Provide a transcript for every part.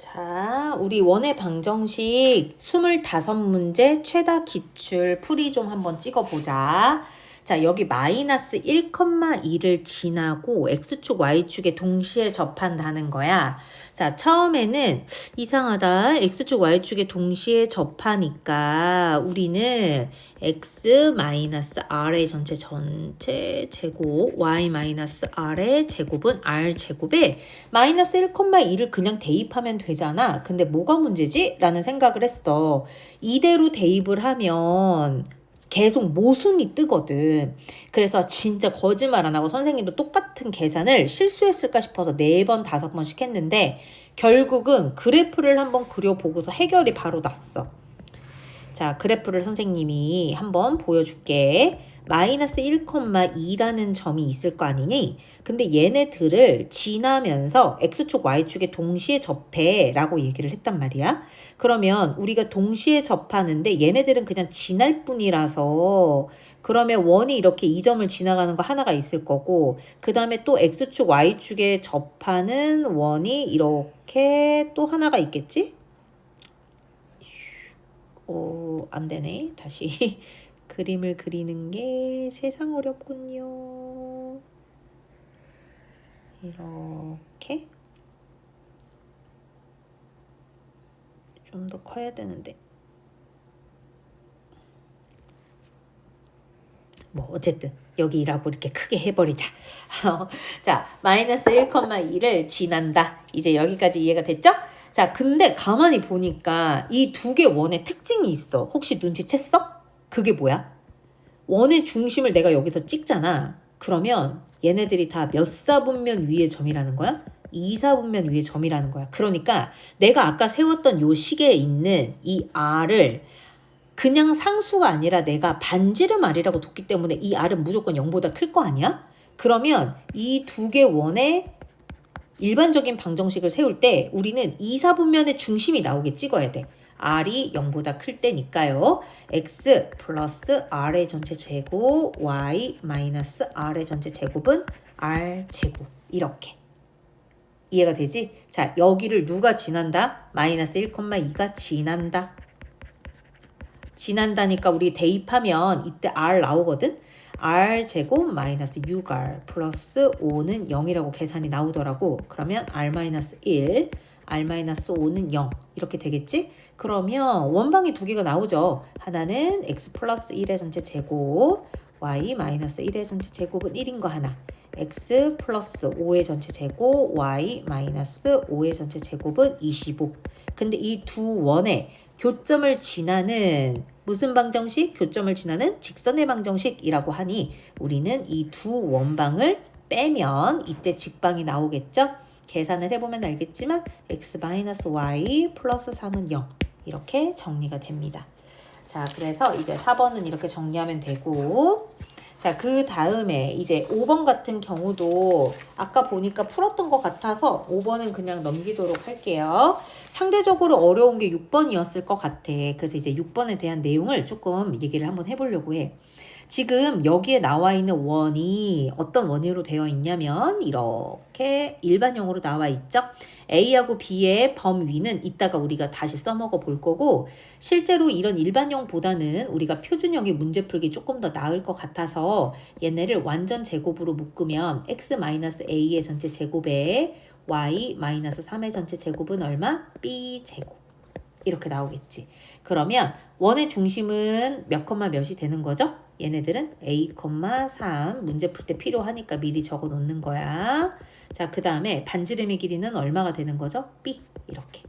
자, 우리 원의 방정식 25문제 최다 기출 풀이 좀 한번 찍어보자. 자, 여기 마이너스 1,2를 지나고 x축, y축에 동시에 접한다는 거야. 자, 처음에는 이상하다. x축, y축에 동시에 접하니까 우리는 x 마이너스 r의 전체 제곱, y 마이너스 r의 제곱은 r 제곱에 마이너스 1,2를 그냥 대입하면 되잖아. 근데 뭐가 문제지? 라는 생각을 했어. 이대로 대입을 하면 계속 모순이 뜨거든. 그래서 진짜 거짓말 안 하고 선생님도 똑같은 계산을 실수했을까 싶어서 4번, 5번씩 했는데 결국은 그래프를 한번 그려보고서 해결이 바로 났어. 자, 그래프를 선생님이 한번 보여줄게. 마이너스 1,2라는 점이 있을 거 아니니? 근데 얘네들을 지나면서 x축, y축에 동시에 접해 라고 얘기를 했단 말이야. 그러면 우리가 동시에 접하는데 얘네들은 그냥 지날 뿐이라서 그러면 원이 이렇게 이 점을 지나가는 거 하나가 있을 거고 그 다음에 또 x축, y축에 접하는 원이 이렇게 또 하나가 있겠지? 안 되네. 다시 그림을 그리는 게 세상 어렵군요. 이렇게 좀 더 커야 되는데 뭐 어쨌든 여기라고 이렇게 크게 해버리자. 자, 마이너스 1,2를 지난다. 이제 여기까지 이해가 됐죠? 자, 근데 가만히 보니까 이 두 개 원의 특징이 있어. 혹시 눈치챘어? 그게 뭐야? 원의 중심을 내가 여기서 찍잖아. 그러면 얘네들이 다 몇 사분면 위의 점이라는 거야? 2사분면 위의 점이라는 거야. 그러니까 내가 아까 세웠던 요 식에 있는 이 r을 그냥 상수가 아니라 내가 반지름 r이라고 뒀기 때문에 이 r은 무조건 0보다 클 거 아니야? 그러면 이 두 개 원의 일반적인 방정식을 세울 때 우리는 2사분면의 중심이 나오게 찍어야 돼. r이 0보다 클 때니까요. x 플러스 r의 전체 제곱 y 마이너스 r의 전체 제곱은 r 제곱. 이렇게. 이해가 되지? 자, 여기를 누가 지난다? 마이너스 1,2가 지난다. 지난다니까 우리 대입하면 이때 r 나오거든? r 제곱 마이너스 6r 플러스 5는 0이라고 계산이 나오더라고. 그러면 r 마이너스 1, r 마이너스 5는 0 이렇게 되겠지? 그러면 원방이 두 개가 나오죠. 하나는 x 플러스 1의 전체 제곱, y 마이너스 1의 전체 제곱은 1인 거 하나. x 플러스 5의 전체 제곱, y 마이너스 5의 전체 제곱은 25. 근데 이 두 원의 교점을 지나는 무슨 방정식? 교점을 지나는 직선의 방정식이라고 하니 우리는 이 두 원방을 빼면 이때 직방이 나오겠죠? 계산을 해보면 알겠지만 x-y 플러스 3은 0 이렇게 정리가 됩니다. 자, 그래서 이제 4번은 이렇게 정리하면 되고 자, 그 다음에 이제 5번 같은 경우도 아까 보니까 풀었던 것 같아서 5번은 그냥 넘기도록 할게요. 상대적으로 어려운 게 6번이었을 것 같아. 그래서 이제 6번에 대한 내용을 조금 얘기를 한번 해보려고 해. 지금 여기에 나와 있는 원이 어떤 원으로 되어 있냐면 이렇게 일반형으로 나와 있죠. A하고 B의 범위는 이따가 우리가 다시 써먹어 볼 거고 실제로 이런 일반형보다는 우리가 표준형의 문제 풀기 조금 더 나을 것 같아서 얘네를 완전 제곱으로 묶으면 x-a의 전체 제곱에 y-3의 전체 제곱은 얼마? b 제곱 이렇게 나오겠지. 그러면 원의 중심은 몇 콤마 몇이 되는 거죠? 얘네들은 a, 3 문제 풀 때 필요하니까 미리 적어 놓는 거야. 자, 그 다음에 반지름의 길이는 얼마가 되는 거죠? b 이렇게.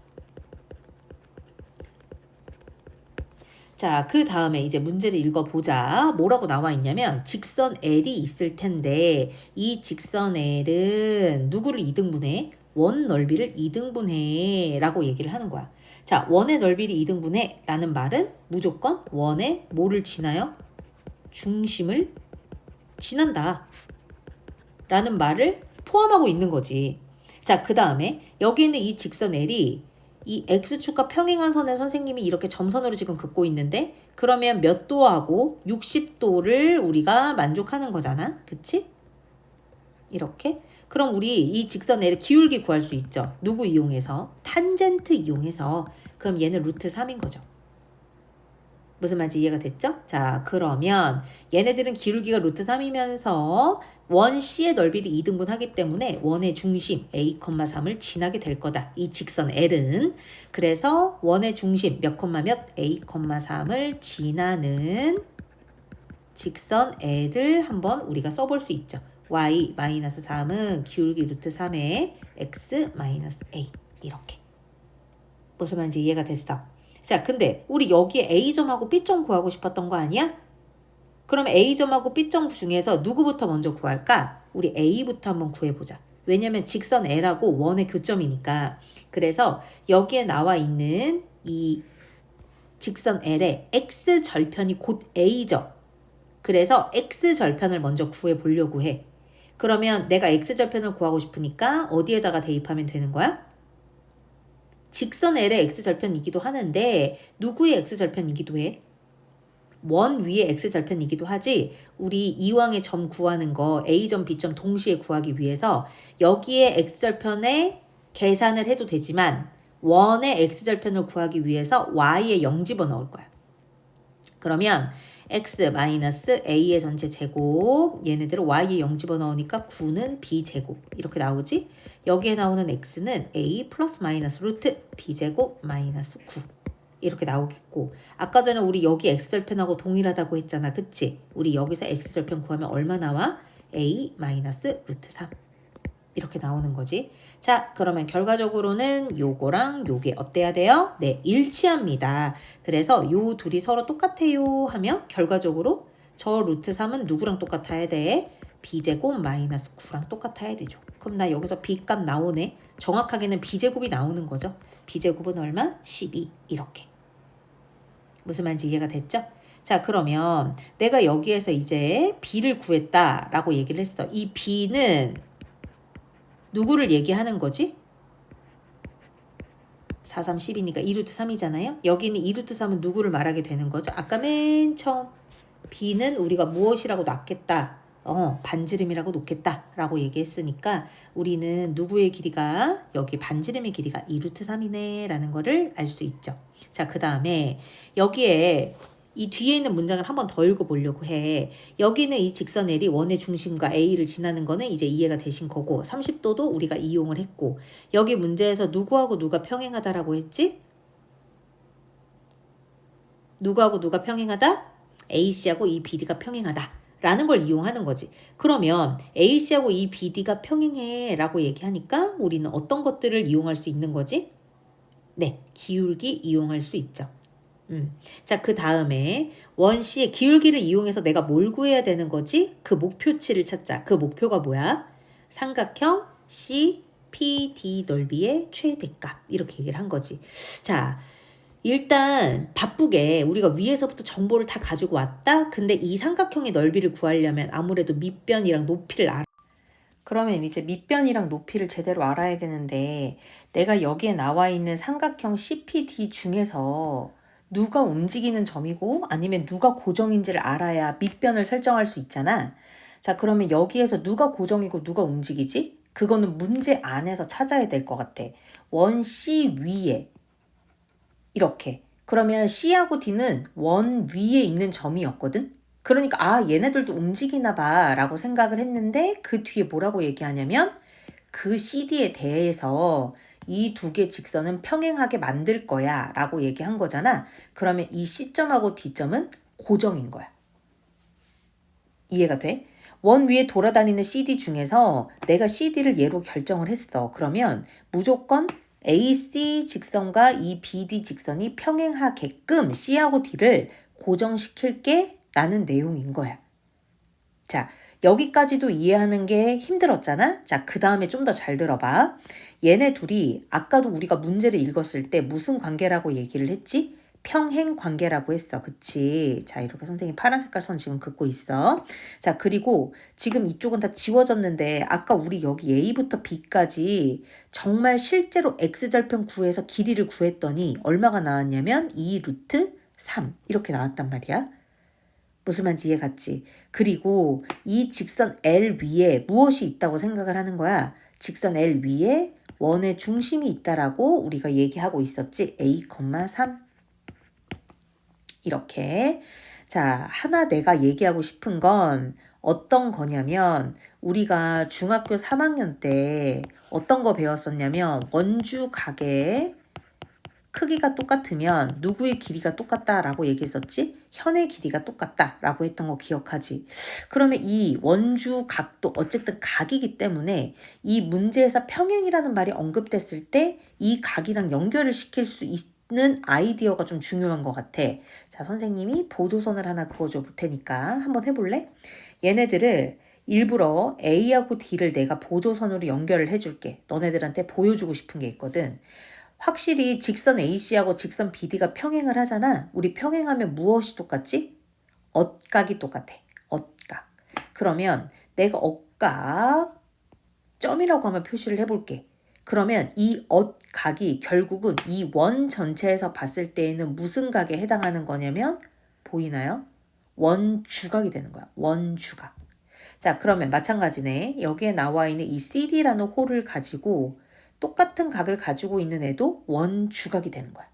자, 그 다음에 이제 문제를 읽어보자. 뭐라고 나와 있냐면 직선 L이 있을 텐데 이 직선 L은 누구를 2등분해? 원 넓이를 2등분해 라고 얘기를 하는 거야. 자, 원의 넓이를 2등분해 라는 말은 무조건 원의 뭐를 지나요? 중심을 지난다 라는 말을 포함하고 있는 거지. 자, 그 다음에 여기 있는 이 직선 L이 이 X축과 평행한 선을 선생님이 이렇게 점선으로 지금 긋고 있는데 그러면 몇 도하고 60도를 우리가 만족하는 거잖아. 그치? 이렇게. 그럼 우리 이 직선 L의 기울기 구할 수 있죠. 누구 이용해서? 탄젠트 이용해서 그럼 얘는 루트 3인 거죠. 무슨 말인지 이해가 됐죠? 자, 그러면 얘네들은 기울기가 루트 3이면서 원 C의 넓이를 2등분 하기 때문에 원의 중심 A, 3을 지나게 될 거다. 이 직선 L은. 그래서 원의 중심 몇, 몇 A, 3을 지나는 직선 L을 한번 우리가 써볼 수 있죠. Y-3은 기울기 루트 3에 X-A 이렇게. 무슨 말인지 이해가 됐어? 자, 근데 우리 여기에 A점하고 B점 구하고 싶었던 거 아니야? 그럼 A점하고 B점 중에서 누구부터 먼저 구할까? 우리 A부터 한번 구해보자. 왜냐면 직선 L하고 원의 교점이니까. 그래서 여기에 나와 있는 이 직선 L의 X절편이 곧 A죠. 그래서 X절편을 먼저 구해보려고 해. 그러면 내가 X절편을 구하고 싶으니까 어디에다가 대입하면 되는 거야? 직선 L의 X절편이기도 하는데 누구의 X절편이기도 해? 원 위의 X절편이기도 하지. 우리 이왕의 점 구하는 거 A점, B점 동시에 구하기 위해서 여기에 X절편에 계산을 해도 되지만 원의 X절편을 구하기 위해서 Y에 0 집어넣을 거야. 그러면 X-A의 전체 제곱 얘네들은 Y에 0 집어넣으니까 9는 B제곱 이렇게 나오지? 여기에 나오는 X는 A 플러스 마이너스 루트 B제곱 마이너스 9 이렇게 나오겠고 아까 전에 우리 여기 X절편하고 동일하다고 했잖아. 그치? 우리 여기서 X절편 구하면 얼마 나와? A 마이너스 루트 3 이렇게 나오는 거지. 자, 그러면 결과적으로는 요거랑 요게 어때야 돼요? 네, 일치합니다. 그래서 요 둘이 서로 똑같아요 하면 결과적으로 저 루트 3은 누구랑 똑같아야 돼? B제곱 마이너스 9랑 똑같아야 되죠. 그럼 나 여기서 B값 나오네. 정확하게는 B제곱이 나오는 거죠. B제곱은 얼마? 12 이렇게. 무슨 말인지 이해가 됐죠? 자, 그러면 내가 여기에서 이제 B를 구했다라고 얘기를 했어. 이 B는 누구를 얘기하는 거지? 4, 3, 10이니까 2루트 3이잖아요. 여기는 2루트 3은 누구를 말하게 되는 거죠? 아까 맨 처음 B는 우리가 무엇이라고 놨겠다. 반지름이라고 놓겠다 라고 얘기했으니까 우리는 누구의 길이가 여기 반지름의 길이가 2루트 3이네 라는 거를 알 수 있죠. 자, 그 다음에 여기에 이 뒤에 있는 문장을 한번 더 읽어보려고 해. 여기는 이 직선 L이 원의 중심과 A를 지나는 거는 이제 이해가 되신 거고 30도도 우리가 이용을 했고 여기 문제에서 누구하고 누가 평행하다라고 했지? 누구하고 누가 평행하다? AC하고 이 BD가 평행하다 라는 걸 이용하는 거지. 그러면 AC하고 이 BD가 평행해 라고 얘기하니까 우리는 어떤 것들을 이용할 수 있는 거지? 네, 기울기 이용할 수 있죠. 자, 그 다음에 원C의 기울기를 이용해서 내가 뭘 구해야 되는 거지? 그 목표치를 찾자. 그 목표가 뭐야? 삼각형 CPD 넓이의 최대값. 이렇게 얘기를 한 거지. 자, 일단 바쁘게 우리가 위에서부터 정보를 다 가지고 왔다. 근데 이 삼각형의 넓이를 구하려면 아무래도 밑변이랑 높이를 알아. 그러면 이제 밑변이랑 높이를 제대로 알아야 되는데 내가 여기에 나와 있는 삼각형 CPD 중에서 누가 움직이는 점이고 아니면 누가 고정인지를 알아야 밑변을 설정할 수 있잖아. 자, 그러면 여기에서 누가 고정이고 누가 움직이지? 그거는 문제 안에서 찾아야 될 것 같아. 원 C 위에 이렇게. 그러면 C하고 D는 원 위에 있는 점이었거든? 그러니까 얘네들도 움직이나 봐 라고 생각을 했는데 그 뒤에 뭐라고 얘기하냐면 그 CD에 대해서 이 두 개 직선은 평행하게 만들 거야 라고 얘기한 거잖아. 그러면 이 C점하고 D점은 고정인 거야. 이해가 돼? 원 위에 돌아다니는 CD 중에서 내가 CD를 얘로 결정을 했어. 그러면 무조건 AC 직선과 이 BD 직선이 평행하게끔 C하고 D를 고정시킬게 라는 내용인 거야. 자, 여기까지도 이해하는 게 힘들었잖아? 자, 그 다음에 좀 더 잘 들어봐. 얘네 둘이 아까도 우리가 문제를 읽었을 때 무슨 관계라고 얘기를 했지? 평행 관계라고 했어. 그치? 자, 이렇게 선생님 파란 색깔 선 지금 긋고 있어. 자, 그리고 지금 이쪽은 다 지워졌는데 아까 우리 여기 A부터 B까지 정말 실제로 X절편 구해서 길이를 구했더니 얼마가 나왔냐면 2루트 3 이렇게 나왔단 말이야. 무슨 말인지 이해 갔지? 그리고 이 직선 L 위에 무엇이 있다고 생각을 하는 거야? 직선 L 위에 원의 중심이 있다라고 우리가 얘기하고 있었지. A, 3 이렇게. 자, 하나 내가 얘기하고 싶은 건 어떤 거냐면 우리가 중학교 3학년 때 어떤 거 배웠었냐면 원주 각의 크기가 똑같으면 누구의 길이가 똑같다라고 얘기했었지? 현의 길이가 똑같다라고 했던 거 기억하지? 그러면 이 원주 각도 어쨌든 각이기 때문에 이 문제에서 평행이라는 말이 언급됐을 때 이 각이랑 연결을 시킬 수 있는 아이디어가 좀 중요한 것 같아. 자, 선생님이 보조선을 하나 그어줘 볼 테니까 한번 해볼래? 얘네들을 일부러 A하고 D를 내가 보조선으로 연결을 해줄게. 너네들한테 보여주고 싶은 게 있거든. 확실히 직선 AC하고 직선 BD가 평행을 하잖아. 우리 평행하면 무엇이 똑같지? 엇각이 똑같아. 엇각. 그러면 내가 엇각 점이라고 한번 표시를 해볼게. 그러면 이 엇각이 결국은 이 원 전체에서 봤을 때에는 무슨 각에 해당하는 거냐면 보이나요? 원주각이 되는 거야. 원주각. 자, 그러면 마찬가지네. 여기에 나와 있는 이 CD라는 홀을 가지고 똑같은 각을 가지고 있는 애도 원주각이 되는 거야.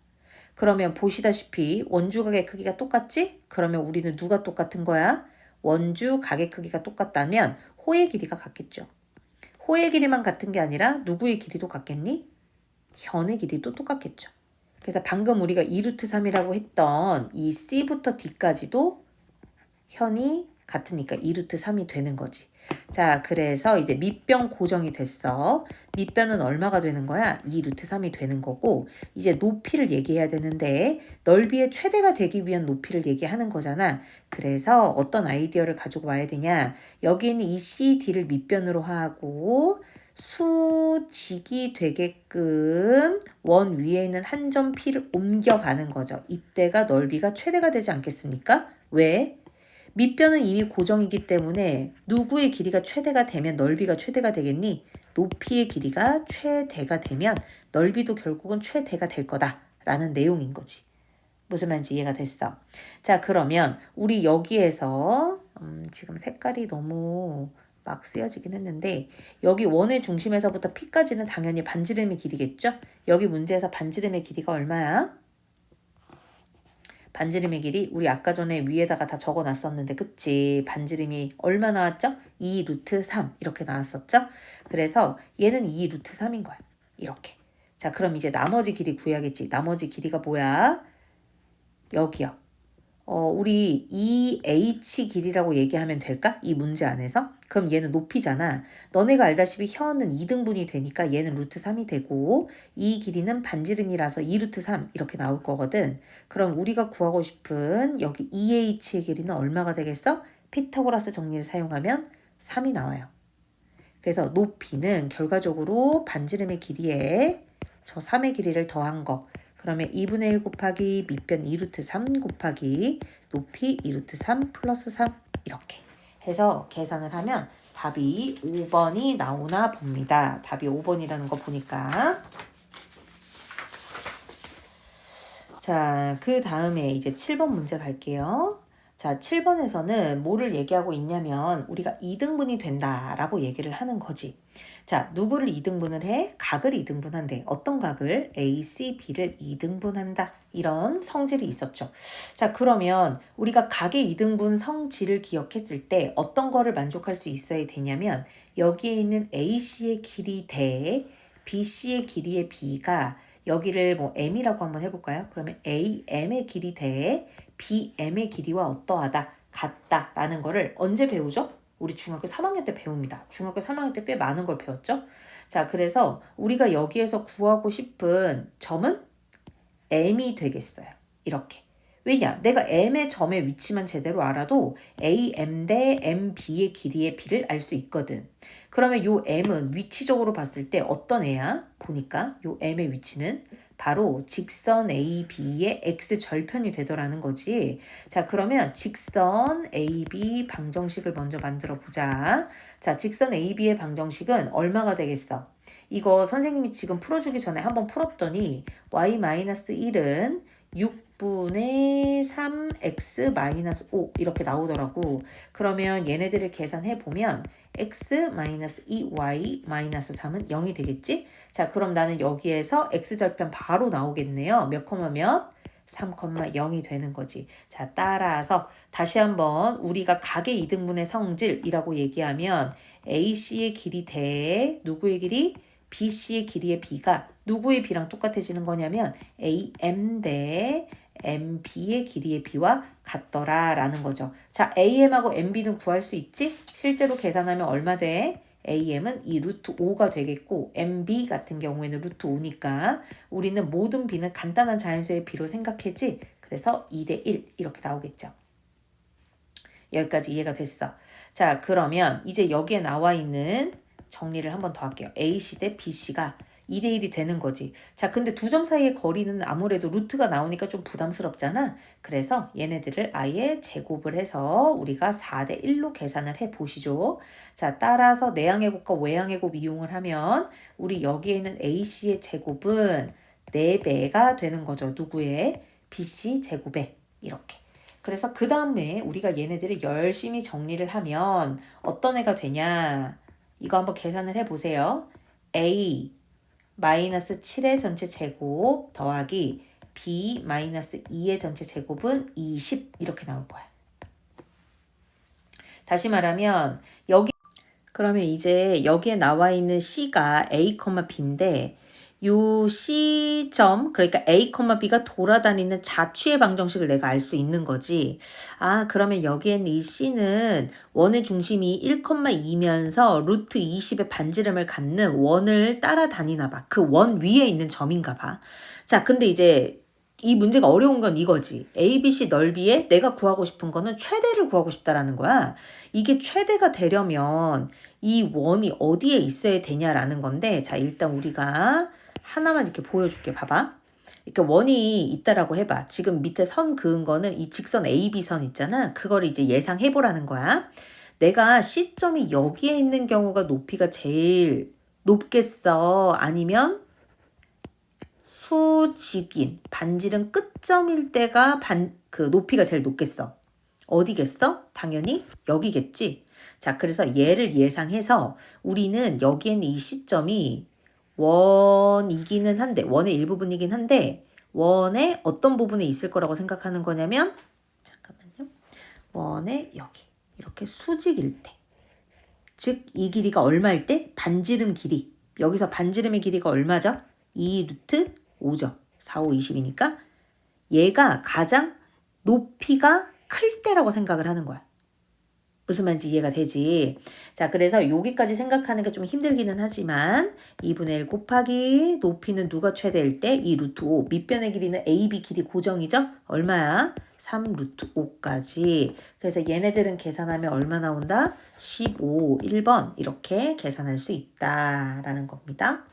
그러면 보시다시피 원주각의 크기가 똑같지? 그러면 우리는 누가 똑같은 거야? 원주각의 크기가 똑같다면 호의 길이가 같겠죠. 호의 길이만 같은 게 아니라 누구의 길이도 같겠니? 현의 길이도 똑같겠죠. 그래서 방금 우리가 2루트 3이라고 했던 이 C부터 D까지도 현이 같으니까 2루트 3이 되는 거지. 자, 그래서 이제 밑변 고정이 됐어. 밑변은 얼마가 되는 거야? 2루트 3이 되는 거고 이제 높이를 얘기해야 되는데 넓이의 최대가 되기 위한 높이를 얘기하는 거잖아. 그래서 어떤 아이디어를 가지고 와야 되냐? 여기 있는 이 CD를 밑변으로 하고 수직이 되게끔 원 위에 있는 한 점 P를 옮겨가는 거죠. 이때가 넓이가 최대가 되지 않겠습니까? 왜? 밑변은 이미 고정이기 때문에 누구의 길이가 최대가 되면 넓이가 최대가 되겠니? 높이의 길이가 최대가 되면 넓이도 결국은 최대가 될 거다라는 내용인 거지. 무슨 말인지 이해가 됐어. 자, 그러면 우리 여기에서 지금 색깔이 너무 막 쓰여지긴 했는데 여기 원의 중심에서부터 P까지는 당연히 반지름의 길이겠죠? 여기 문제에서 반지름의 길이가 얼마야? 반지름의 길이 우리 아까 전에 위에다가 다 적어놨었는데 그치? 반지름이 얼마 나왔죠? 2루트 3 이렇게 나왔었죠? 그래서 얘는 2루트 3인 거야. 이렇게. 자, 그럼 이제 나머지 길이 구해야겠지. 나머지 길이가 뭐야? 여기요. 우리 EH 길이라고 얘기하면 될까? 이 문제 안에서? 그럼 얘는 높이잖아. 너네가 알다시피 현은 2등분이 되니까 얘는 루트 3이 되고 이 길이는 반지름이라서 2루트 3 이렇게 나올 거거든. 그럼 우리가 구하고 싶은 여기 EH의 길이는 얼마가 되겠어? 피타고라스 정리를 사용하면 3이 나와요. 그래서 높이는 결과적으로 반지름의 길이에 저 3의 길이를 더한 거. 그러면 2분의 1 곱하기 밑변 2루트 3 곱하기 높이 2루트 3 플러스 3 이렇게 해서 계산을 하면 답이 5번이 나오나 봅니다. 답이 5번이라는 거 보니까. 자, 그 다음에 이제 7번 문제 갈게요. 자, 7번에서는 뭐를 얘기하고 있냐면 우리가 2등분이 된다라고 얘기를 하는 거지. 자, 누구를 2등분을 해? 각을 2등분한대. 어떤 각을? A, C, B를 2등분한다. 이런 성질이 있었죠. 자, 그러면 우리가 각의 2등분 성질을 기억했을 때 어떤 거를 만족할 수 있어야 되냐면 여기에 있는 AC의 길이 대 BC의 길이의 B가 여기를 뭐 M이라고 한번 해볼까요? 그러면 AM의 길이 대 BM의 길이와 어떠하다, 같다라는 거를 언제 배우죠? 우리 중학교 3학년 때 배웁니다. 중학교 3학년 때 꽤 많은 걸 배웠죠? 자, 그래서 우리가 여기에서 구하고 싶은 점은 M이 되겠어요. 이렇게. 왜냐? 내가 M의 점의 위치만 제대로 알아도 AM 대 MB의 길이의 B를 알 수 있거든. 그러면 요 M은 위치적으로 봤을 때 어떤 애야? 보니까 요 M의 위치는 바로 직선 AB의 X절편이 되더라는 거지. 자, 그러면 직선 AB 방정식을 먼저 만들어 보자. 자, 직선 AB의 방정식은 얼마가 되겠어? 이거 선생님이 지금 풀어주기 전에 한번 풀었더니 y-1은 6분의 3x 마이너스 5 이렇게 나오더라고. 그러면 얘네들을 계산해 보면 x 마이너스 2y 마이너스 3은 0이 되겠지? 자, 그럼 나는 여기에서 x절편 바로 나오겠네요. 몇 콤마 몇? 3,0이 되는 거지. 자, 따라서 다시 한번 우리가 각의 이등분의 성질이라고 얘기하면 AC의 길이 대 누구의 길이? BC의 길이의 B가 누구의 B랑 똑같아지는 거냐면 AM 대 MB의 길이의 B와 같더라 라는 거죠. 자, AM하고 MB는 구할 수 있지? 실제로 계산하면 얼마 돼? AM은 이 루트 5가 되겠고 MB 같은 경우에는 루트 5니까 우리는 모든 B는 간단한 자연수의 B로 생각했지? 그래서 2대 1 이렇게 나오겠죠. 여기까지 이해가 됐어. 자, 그러면 이제 여기에 나와 있는 정리를 한번 더 할게요. AC 대 BC가 2대 1이 되는 거지. 자, 근데 두 점 사이의 거리는 아무래도 루트가 나오니까 좀 부담스럽잖아. 그래서 얘네들을 아예 제곱을 해서 우리가 4대 1로 계산을 해 보시죠. 자, 따라서 내항의 곱과 외항의 곱 이용을 하면 우리 여기에 있는 AC의 제곱은 4배가 되는 거죠. 누구의? BC 제곱에 이렇게. 그래서 그 다음에 우리가 얘네들을 열심히 정리를 하면 어떤 애가 되냐? 이거 한번 계산을 해보세요. A 마이너스 7의 전체 제곱 더하기 B 마이너스 2의 전체 제곱은 20 이렇게 나올 거야. 다시 말하면 여기 그러면 이제 여기에 나와 있는 C가 A, B인데 요 C점 그러니까 A, B가 돌아다니는 자취의 방정식을 내가 알 수 있는 거지. 아, 그러면 여기에는 이 C는 원의 중심이 1,2면서 루트 20의 반지름을 갖는 원을 따라다니나 봐. 그 원 위에 있는 점인가 봐. 자, 근데 이제 이 문제가 어려운 건 이거지. ABC 넓이에 내가 구하고 싶은 거는 최대를 구하고 싶다라는 거야. 이게 최대가 되려면 이 원이 어디에 있어야 되냐라는 건데, 자, 일단 우리가 하나만 이렇게 보여줄게. 봐봐. 이렇게 원이 있다라고 해봐. 지금 밑에 선 그은 거는 이 직선 AB선 있잖아. 그걸 이제 예상해보라는 거야. 내가 C점이 여기에 있는 경우가 높이가 제일 높겠어? 아니면 수직인 반지름 끝점일 때가 그 높이가 제일 높겠어? 어디겠어? 당연히 여기겠지. 자, 그래서 얘를 예상해서 우리는 여기에는 이 C점이 원이기는 한데, 원의 일부분이긴 한데, 원의 어떤 부분에 있을 거라고 생각하는 거냐면, 잠깐만요. 원의 여기, 이렇게 수직일 때. 즉, 이 길이가 얼마일 때? 반지름 길이. 여기서 반지름의 길이가 얼마죠? 2 루트 5죠. 4, 5, 20이니까. 얘가 가장 높이가 클 때라고 생각을 하는 거야. 무슨 말인지 이해가 되지? 자, 그래서 여기까지 생각하는 게 좀 힘들기는 하지만 2분의 1 곱하기 높이는 누가 최대일 때? 이 루트 5. 밑변의 길이는 AB 길이 고정이죠? 얼마야? 3 루트 5까지. 그래서 얘네들은 계산하면 얼마 나온다? 15, 1번 이렇게 계산할 수 있다라는 겁니다.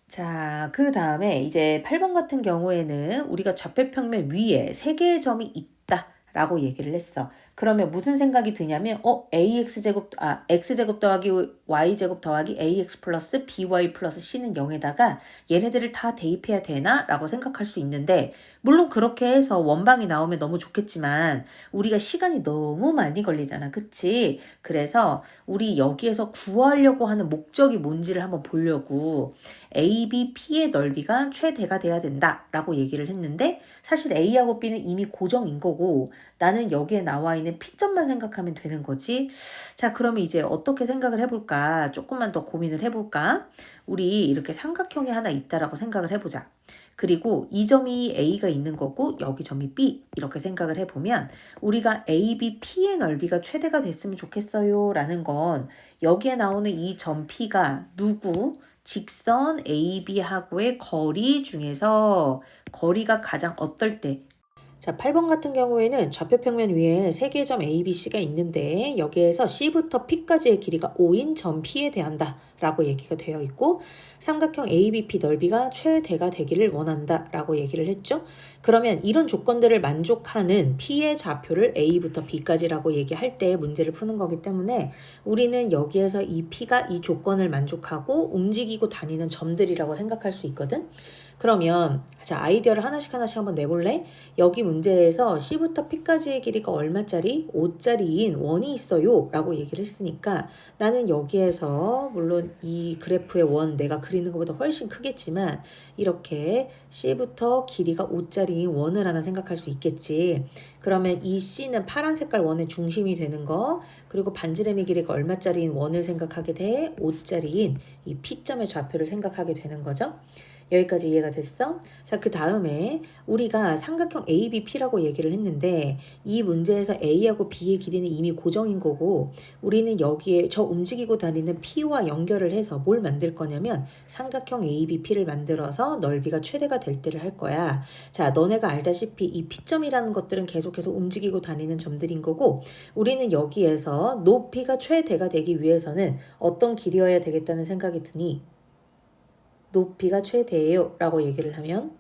자, 그 다음에 이제 8번 같은 경우에는 우리가 좌표평면 위에 3개의 점이 있다 라고 얘기를 했어. 그러면 무슨 생각이 드냐면 x제곱 더하기 y제곱 더하기 ax 플러스 by 플러스 c는 0에다가 얘네들을 다 대입해야 되나? 라고 생각할 수 있는데 물론 그렇게 해서 원방이 나오면 너무 좋겠지만 우리가 시간이 너무 많이 걸리잖아. 그치? 그래서 우리 여기에서 구하려고 하는 목적이 뭔지를 한번 보려고 A, B, P의 넓이가 최대가 돼야 된다 라고 얘기를 했는데 사실 A하고 B는 이미 고정인 거고 나는 여기에 나와 있는 P점만 생각하면 되는 거지. 자, 그러면 이제 어떻게 생각을 해볼까? 조금만 더 고민을 해볼까? 우리 이렇게 삼각형이 하나 있다라고 생각을 해보자. 그리고 이 점이 A가 있는 거고 여기 점이 B 이렇게 생각을 해보면 우리가 A, B, P의 넓이가 최대가 됐으면 좋겠어요 라는 건 여기에 나오는 이 점 P가 누구? 직선 AB하고의 거리 중에서 거리가 가장 어떨 때? 자, 8번 같은 경우에는 좌표평면 위에 3개의 점 A, B, C가 있는데 여기에서 C부터 P까지의 길이가 5인 점 P에 대한다 라고 얘기가 되어 있고 삼각형 ABP 넓이가 최대가 되기를 원한다 라고 얘기를 했죠. 그러면 이런 조건들을 만족하는 P의 좌표를 A부터 B까지라고 얘기할 때 문제를 푸는 거기 때문에 우리는 여기에서 이 P가 이 조건을 만족하고 움직이고 다니는 점들이라고 생각할 수 있거든. 그러면 자, 아이디어를 하나씩 한번 내볼래? 여기 문제에서 C부터 P까지의 길이가 얼마짜리? 5짜리인 원이 있어요 라고 얘기를 했으니까 나는 여기에서 물론 이 그래프의 원 내가 그리는 것보다 훨씬 크겠지만 이렇게 C부터 길이가 5짜리인 원을 하나 생각할 수 있겠지. 그러면 이 C는 파란 색깔 원의 중심이 되는 거 그리고 반지름의 길이가 얼마짜리인 원을 생각하게 돼 5짜리인 이 P점의 좌표를 생각하게 되는 거죠. 여기까지 이해가 됐어? 자, 그 다음에 우리가 삼각형 ABP라고 얘기를 했는데 이 문제에서 A하고 B의 길이는 이미 고정인 거고 우리는 여기에 저 움직이고 다니는 P와 연결을 해서 뭘 만들 거냐면 삼각형 ABP를 만들어서 넓이가 최대가 될 때를 할 거야. 자, 너네가 알다시피 이 P점이라는 것들은 계속해서 움직이고 다니는 점들인 거고 우리는 여기에서 높이가 최대가 되기 위해서는 어떤 길이여야 되겠다는 생각이 드니 높이가 최대예요 라고 얘기를 하면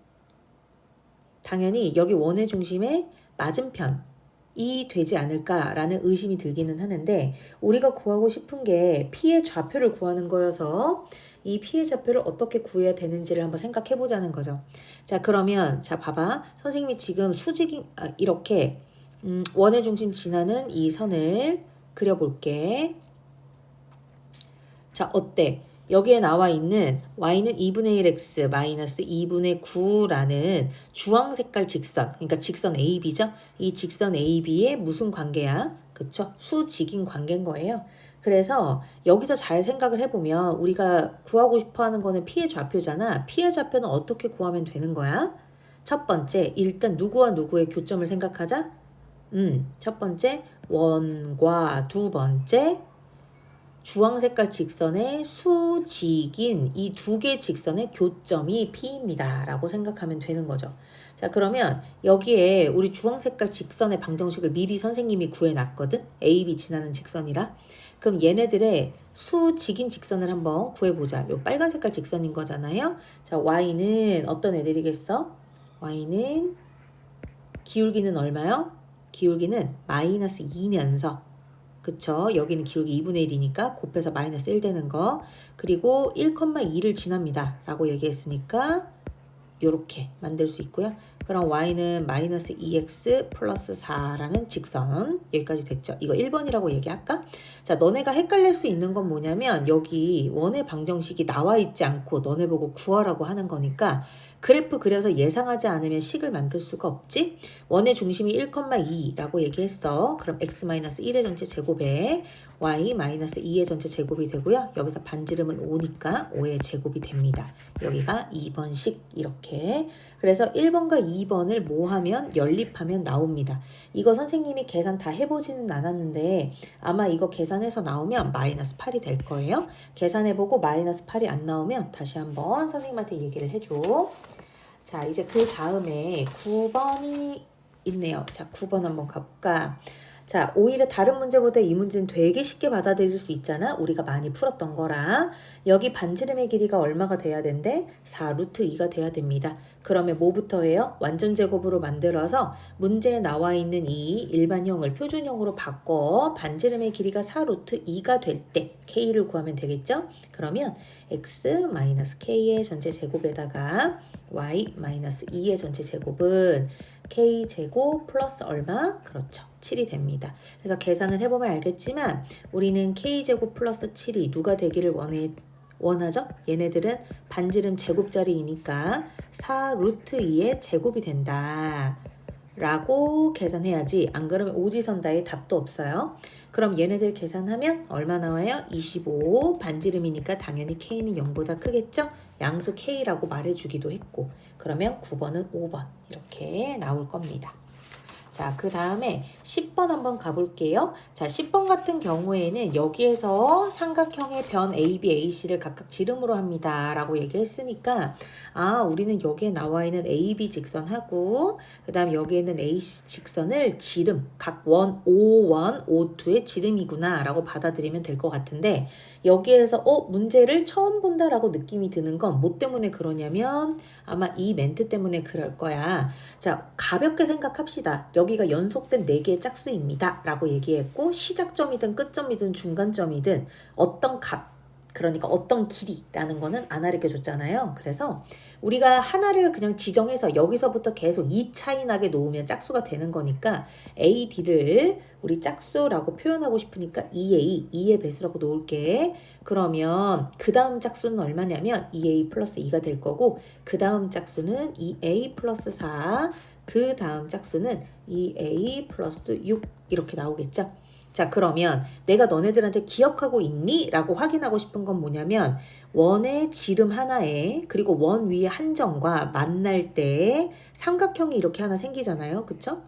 당연히 여기 원의 중심에 맞은편이 되지 않을까라는 의심이 들기는 하는데 우리가 구하고 싶은 게 P의 좌표를 구하는 거여서 이 P의 좌표를 어떻게 구해야 되는지를 한번 생각해 보자는 거죠. 자, 그러면 자 봐봐. 선생님이 지금 이렇게 원의 중심 지나는 이 선을 그려볼게. 자, 어때? 여기에 나와 있는 y는 2분의 1x 마이너스 2분의 9라는 주황 색깔 직선, 그러니까 직선 AB죠? 이 직선 AB의 무슨 관계야? 그쵸? 수직인 관계인 거예요. 그래서 여기서 잘 생각을 해보면 우리가 구하고 싶어 하는 거는 P의 좌표잖아. P의 좌표는 어떻게 구하면 되는 거야? 첫 번째, 일단 누구와 누구의 교점을 생각하자. 첫 번째, 원과 두 번째, 주황 색깔 직선의 수직인 이 두 개 직선의 교점이 P입니다. 라고 생각하면 되는 거죠. 자, 그러면 여기에 우리 주황 색깔 직선의 방정식을 미리 선생님이 구해놨거든. AB 지나는 직선이라. 그럼 얘네들의 수직인 직선을 한번 구해보자. 요 빨간 색깔 직선인 거잖아요. 자, Y는 어떤 애들이겠어? Y는 기울기는 얼마요? 기울기는 마이너스 2면서 그쵸? 여기는 기울기 2분의 1이니까 곱해서 마이너스 1 되는 거. 그리고 1,2를 지납니다. 라고 얘기했으니까 요렇게 만들 수 있고요. 그럼 y는 마이너스 2x 플러스 4라는 직선. 여기까지 됐죠? 이거 1번이라고 얘기할까? 자, 너네가 헷갈릴 수 있는 건 뭐냐면 여기 원의 방정식이 나와 있지 않고 너네 보고 구하라고 하는 거니까 그래프 그려서 예상하지 않으면 식을 만들 수가 없지? 원의 중심이 1,2라고 얘기했어. 그럼 x-1의 전체 제곱에 y-2의 전체 제곱이 되고요. 여기서 반지름은 5니까 5의 제곱이 됩니다. 여기가 2번식 이렇게. 그래서 1번과 2번을 모하면 연립하면 나옵니다. 이거 선생님이 계산 다 해보지는 않았는데 아마 이거 계산해서 나오면 마이너스 8이 될 거예요. 계산해보고 마이너스 8이 안 나오면 다시 한번 선생님한테 얘기를 해줘. 자, 이제 그 다음에 9번이 있네요. 자, 9번 한번 가볼까? 자, 오히려 다른 문제보다 이 문제는 되게 쉽게 받아들일 수 있잖아. 우리가 많이 풀었던 거라. 여기 반지름의 길이가 얼마가 돼야 된대? 4 루트 2가 돼야 됩니다. 그러면 뭐부터 해요? 완전 제곱으로 만들어서 문제에 나와 있는 이 일반형을 표준형으로 바꿔 반지름의 길이가 4 루트 2가 될 때 K를 구하면 되겠죠? 그러면 x-k의 전체 제곱에다가 y-2의 전체 제곱은 k제곱 플러스 얼마? 그렇죠. 7이 됩니다. 그래서 계산을 해보면 알겠지만 우리는 k제곱 플러스 7이 누가 되기를 원하죠? 얘네들은 반지름 제곱자리이니까 4 루트 2의 제곱이 된다. 라고 계산해야지. 안 그러면 오지선다의 답도 없어요. 그럼 얘네들 계산하면 얼마 나와요? 25. 반지름이니까 당연히 k는 0보다 크겠죠? 양수 k라고 말해주기도 했고. 그러면 9번은 5번 이렇게 나올 겁니다. 자, 그 다음에 10번 한번 가볼게요. 자, 10번 같은 경우에는 여기에서 삼각형의 변 AB, AC를 각각 지름으로 합니다. 라고 얘기했으니까 우리는 여기에 나와 있는 AB 직선하고 그 다음 여기에 있는 AC 직선을 지름, 각 원, O1, O2의 지름이구나 라고 받아들이면 될 것 같은데 여기에서 문제를 처음 본다라고 느낌이 드는 건 뭐 때문에 그러냐면 아마 이 멘트 때문에 그럴 거야. 자, 가볍게 생각합시다. 여기가 연속된 4개의 짝수입니다 라고 얘기했고 시작점이든 끝점이든 중간점이든 어떤 값, 그러니까 어떤 길이라는 거는 안 가르쳐 줬잖아요. 그래서 우리가 하나를 그냥 지정해서 여기서부터 계속 2 차이 나게 놓으면 짝수가 되는 거니까 A, D를 우리 짝수라고 표현하고 싶으니까 2A, 2의 배수라고 놓을게. 그러면 그 다음 짝수는 얼마냐면 2A 플러스 2가 될 거고 그 다음 짝수는 2A 플러스 4, 그 다음 짝수는 2A 플러스 6 이렇게 나오겠죠. 자, 그러면 내가 너네들한테 기억하고 있니? 라고 확인하고 싶은 건 뭐냐면 원의 지름 하나에 그리고 원 위의 한 점과 만날 때 삼각형이 이렇게 하나 생기잖아요. 그쵸?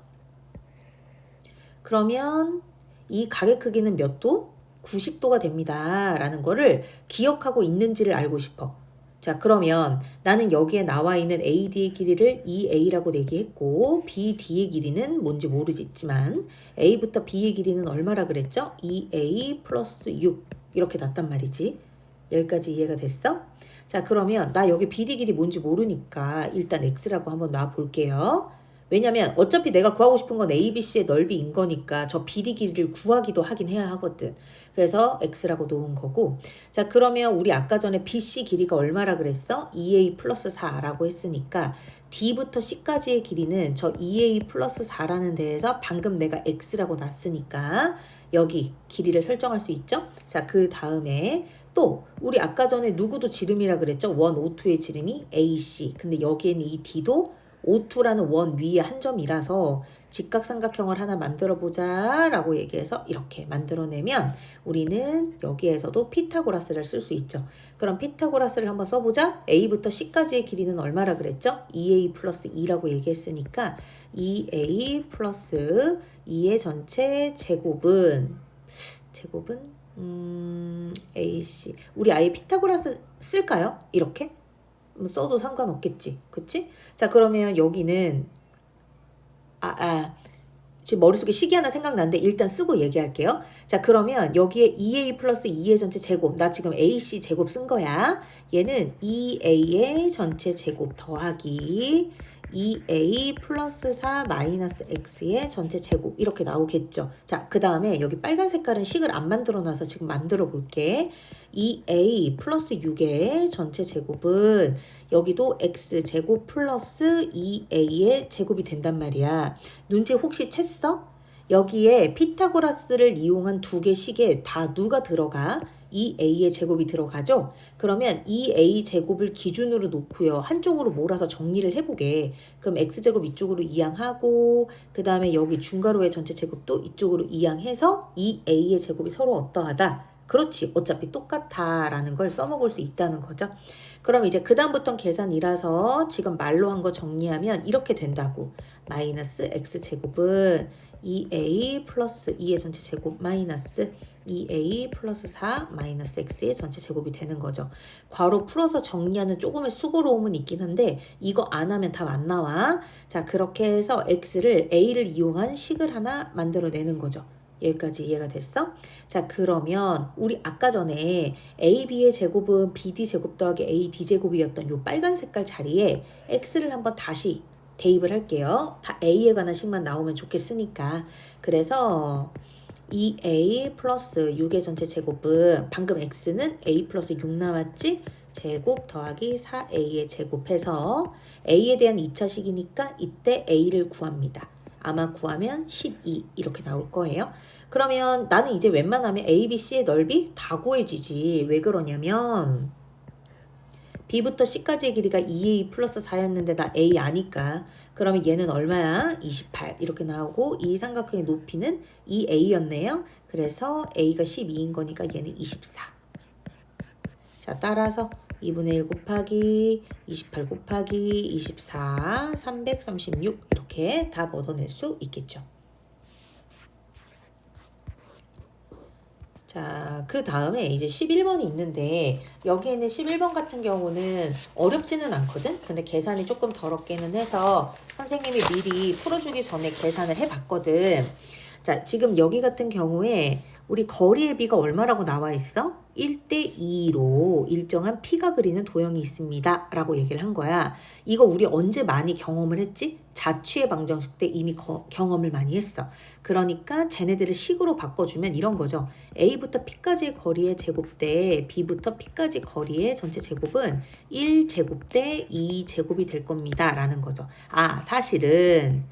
그러면 이 각의 크기는 몇 도? 90도가 됩니다. 라는 거를 기억하고 있는지를 알고 싶어. 자, 그러면 나는 여기에 나와 있는 AD의 길이를 2A라고 내기했고 BD의 길이는 뭔지 모르겠지만 A부터 B의 길이는 얼마라 그랬죠? 2A 플러스 6 이렇게 났단 말이지. 여기까지 이해가 됐어? 자, 그러면 나 여기 BD 길이 뭔지 모르니까 일단 X라고 한번 놔볼게요. 왜냐면 어차피 내가 구하고 싶은 건 ABC의 넓이인 거니까 저 BD 길이를 구하기도 하긴 해야 하거든. 그래서 X라고 놓은 거고. 자, 그러면 우리 아까 전에 BC 길이가 얼마라 그랬어? 2A 플러스 4라고 했으니까 D부터 C까지의 길이는 저 2A 플러스 4라는 데에서 방금 내가 X라고 놨으니까 여기 길이를 설정할 수 있죠? 자, 그 다음에 또 우리 아까 전에 누구도 지름이라 그랬죠? 원 O2의 지름이 AC. 근데 여기에는 이 D도 O2라는 원 위에 한 점이라서 직각삼각형을 하나 만들어 보자 라고 얘기해서 이렇게 만들어내면 우리는 여기에서도 피타고라스를 쓸 수 있죠. 그럼 피타고라스를 한번 써보자. A부터 C까지의 길이는 얼마라 그랬죠? 2A 플러스 2라고 얘기했으니까 2A 플러스 2의 전체 제곱은 AC. 우리 아예 피타고라스 쓸까요? 이렇게? 써도 상관없겠지. 그치? 자, 그러면 여기는 지금 머릿속에 식이 하나 생각나는데 일단 쓰고 얘기할게요. 자, 그러면 여기에 2A 플러스 2의 전체 제곱. 나 지금 AC 제곱 쓴 거야. 얘는 2A의 전체 제곱 더하기 2A 플러스 4 마이너스 X의 전체 제곱 이렇게 나오겠죠. 자, 그 다음에 여기 빨간 색깔은 식을 안 만들어 놔서 지금 만들어 볼게. 2A 플러스 6의 전체 제곱은 여기도 X제곱 플러스 2A의 제곱이 된단 말이야. 문제 혹시 챘어? 여기에 피타고라스를 이용한 두 개 식에 다 누가 들어가? 2A의 제곱이 들어가죠? 그러면 2A 제곱을 기준으로 놓고요. 한쪽으로 몰아서 정리를 해보게. 그럼 X제곱 이쪽으로 이항하고 그 다음에 여기 중괄호의 전체 제곱도 이쪽으로 이항해서 2A의 제곱이 서로 어떠하다? 그렇지. 어차피 똑같아 라는 걸 써먹을 수 있다는 거죠. 그럼 이제 그 다음부터는 계산이라서 지금 말로 한 거 정리하면 이렇게 된다고. 마이너스 X제곱은 2A 플러스 2의 전체 제곱 마이너스 2A 플러스 4 마이너스 X의 전체 제곱이 되는 거죠. 괄호 풀어서 정리하는 조금의 수고로움은 있긴 한데 이거 안 하면 답 안 나와. 자, 그렇게 해서 X를 A를 이용한 식을 하나 만들어내는 거죠. 여기까지 이해가 됐어? 자, 그러면 우리 아까 전에 AB의 제곱은 BD 제곱 더하기 AD 제곱이었던 요 빨간 색깔 자리에 X를 한번 다시 대입을 할게요. 다 A에 관한 식만 나오면 좋겠으니까. 그래서 2A 플러스 6의 전체 제곱은 방금 X는 A 플러스 6 나왔지? 제곱 더하기 4A의 제곱해서 A에 대한 2차식이니까 이때 A를 구합니다. 아마 구하면 12 이렇게 나올 거예요. 그러면 나는 이제 웬만하면 A, B, C의 넓이 다 구해지지. 왜 그러냐면 B부터 C까지의 길이가 2A 플러스 4였는데 나 A 아니까. 그러면 얘는 얼마야? 28 이렇게 나오고 이 삼각형의 높이는 2A였네요. 그래서 A가 12인 거니까 얘는 24. 자, 따라서 2분의 1 곱하기 28 곱하기 24 336 이렇게 답 얻어낼 수 있겠죠. 자, 그 다음에 이제 11번이 있는데 여기에는 11번 같은 경우는 어렵지는 않거든? 근데 계산이 조금 더럽게는 해서 선생님이 미리 풀어주기 전에 계산을 해봤거든. 자, 지금 여기 같은 경우에 우리 거리의 비가 얼마라고 나와 있어? 1대2로 일정한 P가 그리는 도형이 있습니다. 라고 얘기를 한 거야. 이거 우리 언제 많이 경험을 했지? 자취의 방정식 때 이미 경험을 많이 했어. 그러니까 쟤네들을 식으로 바꿔주면 이런 거죠. A부터 P까지의 거리의 제곱 대 B부터 P까지 거리의 전체 제곱은 1제곱 대 2제곱이 될 겁니다. 라는 거죠. 아, 사실은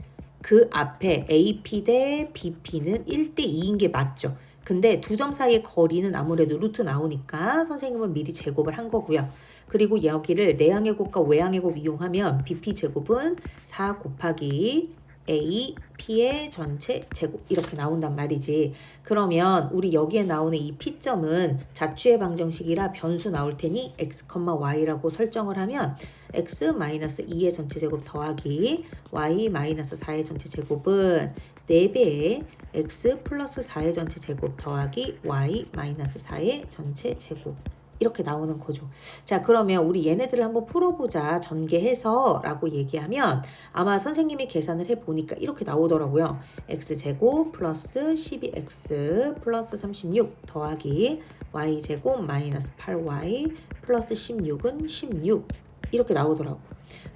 그 앞에 AP 대 BP는 1대2인 게 맞죠. 근데 두 점 사이의 거리는 아무래도 루트 나오니까 선생님은 미리 제곱을 한 거고요. 그리고 여기를 내항의 곱과 외항의 곱 이용하면 BP 제곱은 4 곱하기 A, P의 전체 제곱 이렇게 나온단 말이지. 그러면 우리 여기에 나오는 이 P점은 자취의 방정식이라 변수 나올 테니 x, y라고 설정을 하면 x-2의 전체 제곱 더하기 y-4의 전체 제곱은 4배의 x 플러스 4의 전체 제곱 더하기 y-4의 전체 제곱 이렇게 나오는 거죠. 자, 그러면 우리 얘네들을 한번 풀어보자. 전개해서 라고 얘기하면 아마 선생님이 계산을 해보니까 이렇게 나오더라고요. x제곱 플러스 12x 플러스 36 더하기 y제곱 마이너스 8y 플러스 16은 16 이렇게 나오더라고.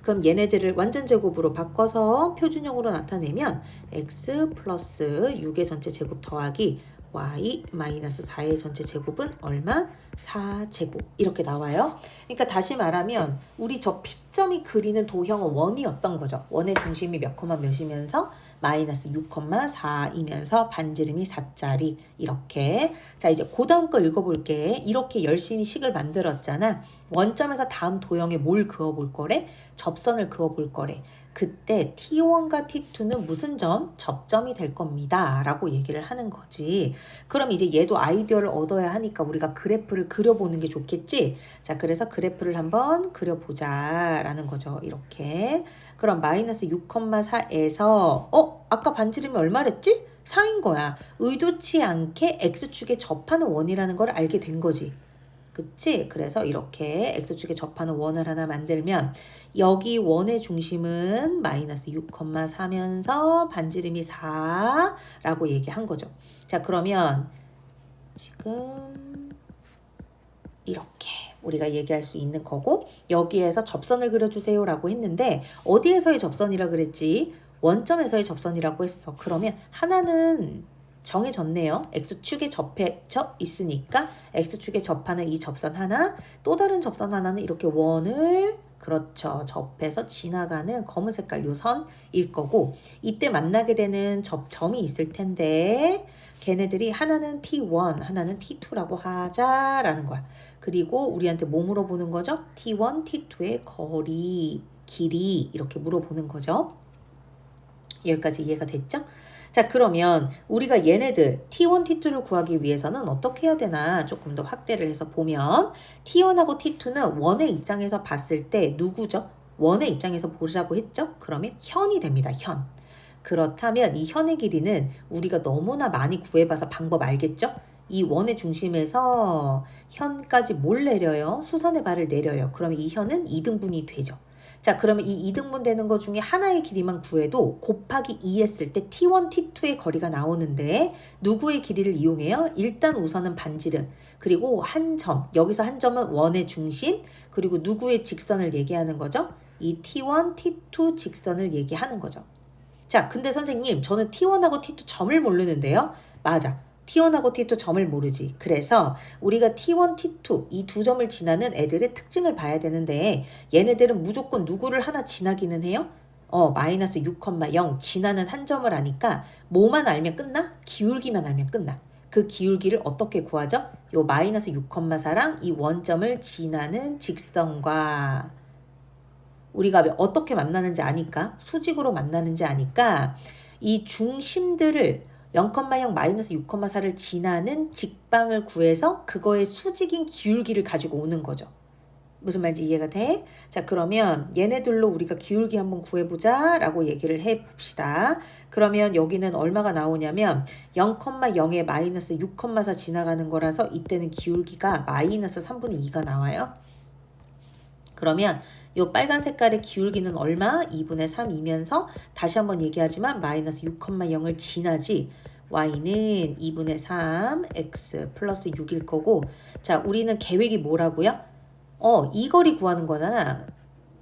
그럼 얘네들을 완전 제곱으로 바꿔서 표준형으로 나타내면 x 플러스 6의 전체 제곱 더하기 y 마이너스 4의 전체 제곱은 얼마? 4제곱 이렇게 나와요. 그러니까 다시 말하면 우리 저 P점이 그리는 도형은 원이었던 거죠. 원의 중심이 몇 콤마 몇이면서 마이너스 6,4이면서 반지름이 4짜리 이렇게. 자, 이제 그 다음 거 읽어볼게. 이렇게 열심히 식을 만들었잖아. 원점에서 다음 도형에 뭘 그어볼 거래? 접선을 그어볼 거래. 그때 T1과 T2는 무슨 점? 접점이 될 겁니다. 라고 얘기를 하는 거지. 그럼 이제 얘도 아이디어를 얻어야 하니까 우리가 그래프를 그려보는 게 좋겠지? 자, 그래서 그래프를 한번 그려보자. 라는 거죠. 이렇게. 그럼 마이너스 6,4에서 아까 반지름이 얼마랬지? 4인 거야. 의도치 않게 X축에 접하는 원이라는 걸 알게 된 거지. 그치? 그래서 이렇게 X축에 접하는 원을 하나 만들면 여기 원의 중심은 마이너스 6,4면서 반지름이 4라고 얘기한 거죠. 자, 그러면 지금 이렇게 우리가 얘기할 수 있는 거고 여기에서 접선을 그려주세요 라고 했는데 어디에서의 접선이라 그랬지? 원점에서의 접선이라고 했어. 그러면 하나는 정해졌네요. X축에 접해져 있으니까 X축에 접하는 이 접선 하나, 또 다른 접선 하나는 이렇게 원을 그렇죠. 접해서 지나가는 검은 색깔 요 선일 거고 이때 만나게 되는 접점이 있을 텐데 걔네들이 하나는 T1, 하나는 T2라고 하자라는 거야. 그리고 우리한테 뭐 물어보는 거죠? T1, T2의 거리, 길이 이렇게 물어보는 거죠. 여기까지 이해가 됐죠? 자, 그러면 우리가 얘네들 T1, T2를 구하기 위해서는 어떻게 해야 되나 조금 더 확대를 해서 보면 T1하고 T2는 원의 입장에서 봤을 때 누구죠? 원의 입장에서 보자고 했죠? 그러면 현이 됩니다. 현. 그렇다면 이 현의 길이는 우리가 너무나 많이 구해봐서 방법 알겠죠? 이 원의 중심에서 현까지 뭘 내려요? 수선의 발을 내려요. 그러면 이 현은 2등분이 되죠. 자, 그러면 이 2등분 되는 것 중에 하나의 길이만 구해도 곱하기 2 했을 때 T1, T2의 거리가 나오는데 누구의 길이를 이용해요? 일단 우선은 반지름, 그리고 한 점, 여기서 한 점은 원의 중심, 그리고 누구의 직선을 얘기하는 거죠? 이 T1, T2 직선을 얘기하는 거죠. 자, 근데 선생님, 저는 T1하고 T2 점을 모르는데요? 맞아. T1하고 T2 점을 모르지. 그래서 우리가 T1, T2 이 두 점을 지나는 애들의 특징을 봐야 되는데 얘네들은 무조건 누구를 하나 지나기는 해요? 마이너스 6,0 지나는 한 점을 아니까 뭐만 알면 끝나? 기울기만 알면 끝나. 그 기울기를 어떻게 구하죠? 요 마이너스 6,4랑 이 원점을 지나는 직선과 우리가 어떻게 만나는지 아니까 수직으로 만나는지 아니까 이 중심들을 0,0 마이너스 6,4를 지나는 직방을 구해서 그거의 수직인 기울기를 가지고 오는 거죠. 무슨 말인지 이해가 돼? 자, 그러면 얘네들로 우리가 기울기 한번 구해보자 라고 얘기를 해봅시다. 그러면 여기는 얼마가 나오냐면 0,0에 마이너스 6,4 지나가는 거라서 이때는 기울기가 마이너스 3분의 2가 나와요. 그러면 요 빨간 색깔의 기울기는 얼마? 2분의 3이면서 다시 한번 얘기하지만 마이너스 6,0을 지나지 y는 2분의 3 x 플러스 6일 거고 자 우리는 계획이 뭐라고요? 이 거리 구하는 거잖아.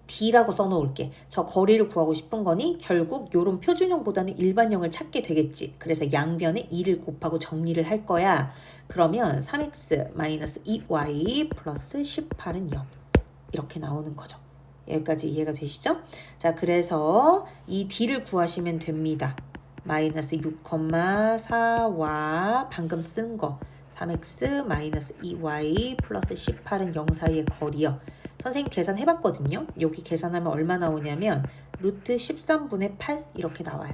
D라고 써놓을게. 저 거리를 구하고 싶은 거니 결국 요런 표준형보다는 일반형을 찾게 되겠지. 그래서 양변에 2를 곱하고 정리를 할 거야. 그러면 3x 마이너스 2y 플러스 18은 0 이렇게 나오는 거죠. 여기까지 이해가 되시죠? 자 그래서 이 D를 구하시면 됩니다. 마이너스 6,4와 방금 쓴 거 3x 마이너스 2y 플러스 18은 0 사이의 거리요. 선생님 계산해봤거든요. 여기 계산하면 얼마 나오냐면 루트 13분의 8 이렇게 나와요.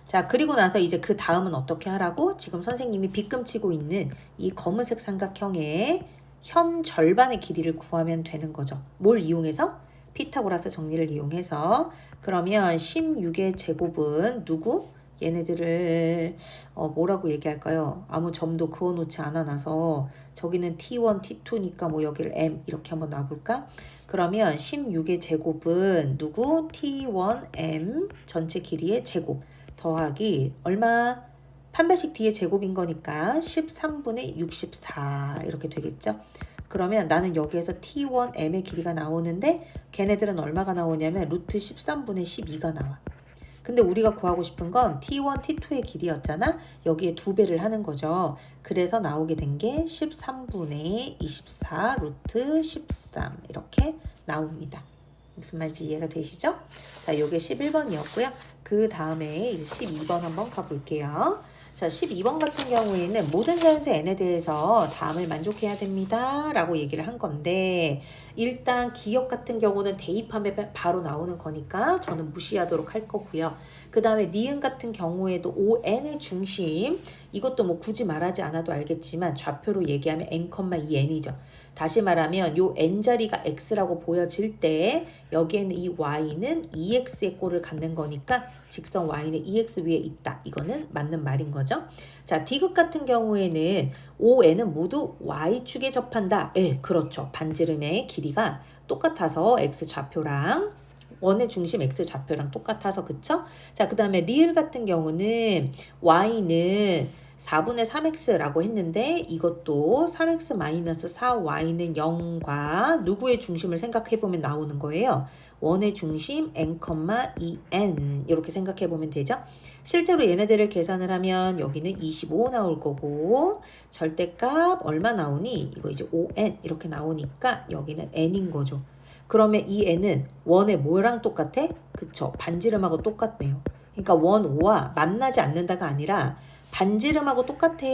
자 그리고 나서 이제 그 다음은 어떻게 하라고? 지금 선생님이 빗금치고 있는 이 검은색 삼각형의 현 절반의 길이를 구하면 되는 거죠. 뭘 이용해서? 피타고라스 정리를 이용해서 그러면 16의 제곱은 누구? 얘네들을 뭐라고 얘기할까요? 아무 점도 그어놓지 않아놔서 저기는 T1, T2니까 뭐 여기를 M 이렇게 한번 놔볼까? 그러면 16의 제곱은 누구? T1M 전체 길이의 제곱 더하기 얼마? 판별식 D의 제곱인 거니까 13분의 64 이렇게 되겠죠? 그러면 나는 여기에서 T1M의 길이가 나오는데 걔네들은 얼마가 나오냐면 루트 13분의 12가 나와. 근데 우리가 구하고 싶은 건 T1, T2의 길이였잖아. 여기에 2배를 하는 거죠. 그래서 나오게 된 게 13분의 24 루트 13 이렇게 나옵니다. 무슨 말인지 이해가 되시죠? 자, 요게 11번이었고요. 그 다음에 이제 12번 한번 가볼게요. 자, 12번 같은 경우에는 모든 자연수 n에 대해서 다음을 만족해야 됩니다. 라고 얘기를 한 건데 일단 기억 같은 경우는 대입하면 바로 나오는 거니까 저는 무시하도록 할 거고요. 그 다음에 니은 같은 경우에도 ON의 중심 이것도 뭐 굳이 말하지 않아도 알겠지만 좌표로 얘기하면 n,2n이죠. 다시 말하면 요 n자리가 x라고 보여질 때 여기에는 이 y는 2x의 꼴을 갖는 거니까 직선 y는 2x 위에 있다. 이거는 맞는 말인 거죠. 자, 디귿 같은 경우에는 ON은 모두 y축에 접한다. 예, 그렇죠. 반지름의 길이가 똑같아서 x 좌표랑 원의 중심 x 좌표랑 똑같아서 그쵸? 자, 그 다음에 리을 같은 경우는 y는 4분의 3x라고 했는데 이것도 3x 마이너스 4y는 0과 누구의 중심을 생각해보면 나오는 거예요. 원의 중심 n,2n 이렇게 생각해보면 되죠. 실제로 얘네들을 계산을 하면 여기는 25 나올 거고 절대값 얼마 나오니? 이거 이제 5n 이렇게 나오니까 여기는 n인 거죠. 그러면 이 n은 원의 뭐랑 똑같아? 그쵸. 반지름하고 똑같네요. 그러니까 원 5와 만나지 않는다가 아니라 반지름하고 똑같아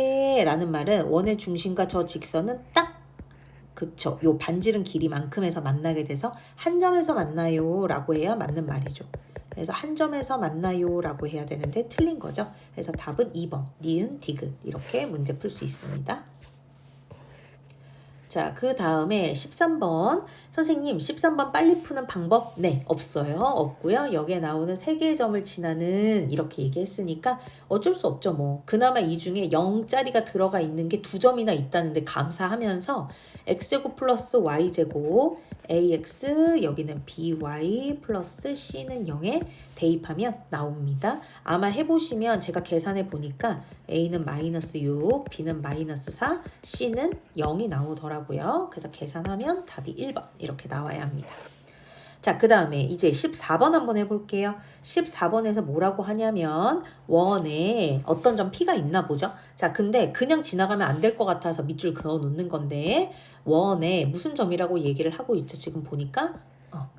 라는 말은 원의 중심과 저 직선은 딱 그쵸. 요 반지름 길이만큼에서 만나게 돼서 한 점에서 만나요 라고 해야 맞는 말이죠. 그래서 한 점에서 만나요 라고 해야 되는데 틀린 거죠. 그래서 답은 2번 니은 디귿 이렇게 문제 풀 수 있습니다. 자, 그 다음에 13번. 선생님, 13번 빨리 푸는 방법? 네, 없어요. 없고요. 여기에 나오는 3개의 점을 지나는 이렇게 얘기했으니까 어쩔 수 없죠. 뭐 그나마 이 중에 0짜리가 들어가 있는 게 2점이나 있다는데 감사하면서 x제곱 플러스 y제곱 ax 여기는 by 플러스 c는 0에 대입하면 나옵니다. 아마 해보시면 제가 계산해 보니까 a는 마이너스 6, b는 마이너스 4, c는 0이 나오더라고요. 그래서 계산하면 답이 1번 이렇게 나와야 합니다. 자, 그 다음에 이제 14번 한번 해볼게요. 14번에서 뭐라고 하냐면 원에 어떤 점 P가 있나 보죠. 자, 근데 그냥 지나가면 안 될 것 같아서 밑줄 그어 놓는 건데 원에 무슨 점이라고 얘기를 하고 있죠. 지금 보니까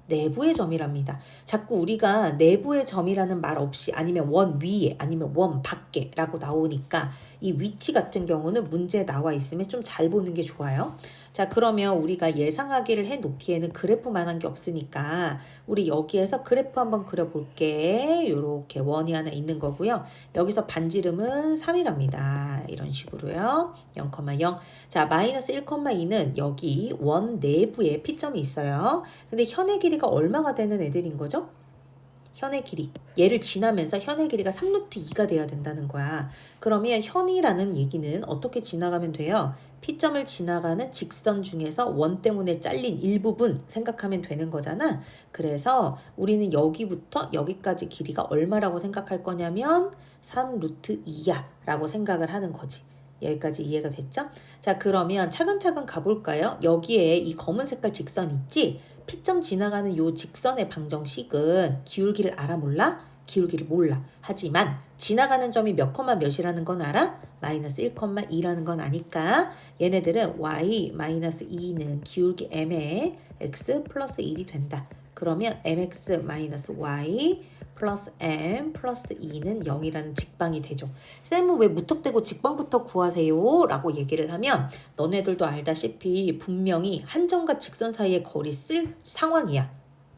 내부의 점이랍니다. 자꾸 우리가 내부의 점이라는 말 없이 아니면 원 위에 아니면 원 밖에 라고 나오니까 이 위치 같은 경우는 문제에 나와 있으면 좀 잘 보는 게 좋아요. 자, 그러면 우리가 예상하기를 해 놓기에는 그래프만한 게 없으니까 우리 여기에서 그래프 한번 그려볼게. 요렇게 원이 하나 있는 거고요. 여기서 반지름은 3이랍니다. 이런 식으로요. 0,0. 자, 마이너스 1,2는 여기 원 내부에 P점이 있어요. 근데 현의 길이가 얼마가 되는 애들인 거죠? 현의 길이. 얘를 지나면서 현의 길이가 3루트 2가 돼야 된다는 거야. 그러면 현이라는 얘기는 어떻게 지나가면 돼요? P점을 지나가는 직선 중에서 원 때문에 잘린 일부분 생각하면 되는 거잖아. 그래서 우리는 여기부터 여기까지 길이가 얼마라고 생각할 거냐면 3 루트 2야 라고 생각을 하는 거지. 여기까지 이해가 됐죠? 자, 그러면 차근차근 가볼까요? 여기에 이 검은 색깔 직선 있지? P점 지나가는 요 직선의 방정식은 기울기를 알아 몰라? 기울기를 몰라. 하지만 지나가는 점이 몇 컴마 몇이라는 건 알아? 마이너스 1,2라는 건 아니까 얘네들은 y 마이너스 2는 기울기 m에 x 플러스 1이 된다. 그러면 mx 마이너스 y 플러스 m 플러스 2는 0이라는 직방이 되죠. 쌤은 왜 무턱대고 직방부터 구하세요? 라고 얘기를 하면 너네들도 알다시피 분명히 한 점과 직선 사이의 거리 쓸 상황이야.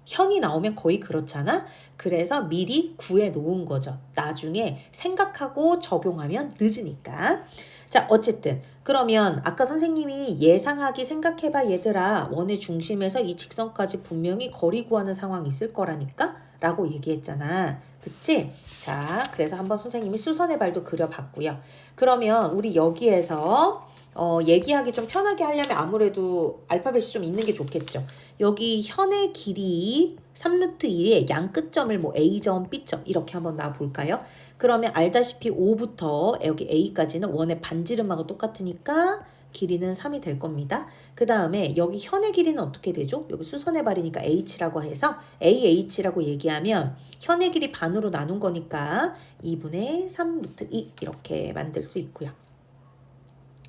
현이 나오면 거의 그렇잖아. 그래서 미리 구해 놓은 거죠. 나중에 생각하고 적용하면 늦으니까. 자, 어쨌든 그러면 아까 선생님이 예상하기 생각해봐 얘들아. 원의 중심에서 이 직선까지 분명히 거리 구하는 상황이 있을 거라니까 라고 얘기했잖아. 그치? 자, 그래서 한번 선생님이 수선의 발도 그려봤고요. 그러면 우리 여기에서 얘기하기 좀 편하게 하려면 아무래도 알파벳이 좀 있는 게 좋겠죠. 여기 현의 길이 3루트 2의 양 끝점을 뭐 A점, B점 이렇게 한번 놔볼까요? 그러면 알다시피 O부터 여기 A까지는 원의 반지름하고 똑같으니까 길이는 3이 될 겁니다. 그 다음에 여기 현의 길이는 어떻게 되죠? 여기 수선의 발이니까 H라고 해서 AH라고 얘기하면 현의 길이 반으로 나눈 거니까 2분의 3 루트 2 이렇게 만들 수 있고요.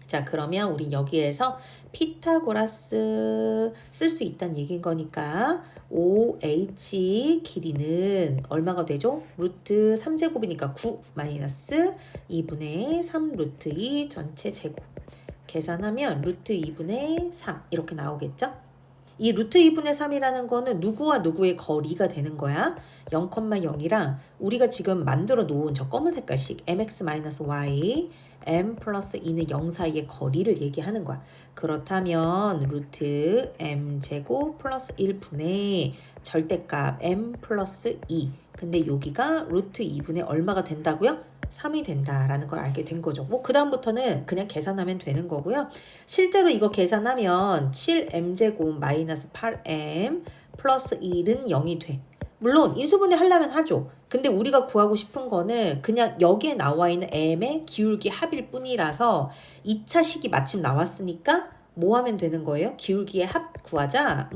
자, 그러면 우리 여기에서 피타고라스 쓸 수 있다는 얘기인 거니까 OH 길이는 얼마가 되죠? 루트 3제곱이니까 9 마이너스 2분의 3 루트 2 전체 제곱. 계산하면 루트 2분의 3 이렇게 나오겠죠? 이 루트 2분의 3이라는 거는 누구와 누구의 거리가 되는 거야. 0,0이랑 우리가 지금 만들어 놓은 저 검은 색깔식 mx-y m 플러스 2는 0 사이의 거리를 얘기하는 거야. 그렇다면 루트 m제곱 플러스 1분의 절대값 m 플러스 2. 근데 여기가 루트 2분의 얼마가 된다고요? 3이 된다라는 걸 알게 된 거죠. 뭐 그 다음부터는 그냥 계산하면 되는 거고요. 실제로 이거 계산하면 7m제곱 마이너스 8m 플러스 1은 0이 돼. 물론 인수분해 하려면 하죠. 근데 우리가 구하고 싶은 거는 그냥 여기에 나와 있는 m의 기울기 합일 뿐이라서 2차 식이 마침 나왔으니까 뭐 하면 되는 거예요? 기울기의 합 구하자.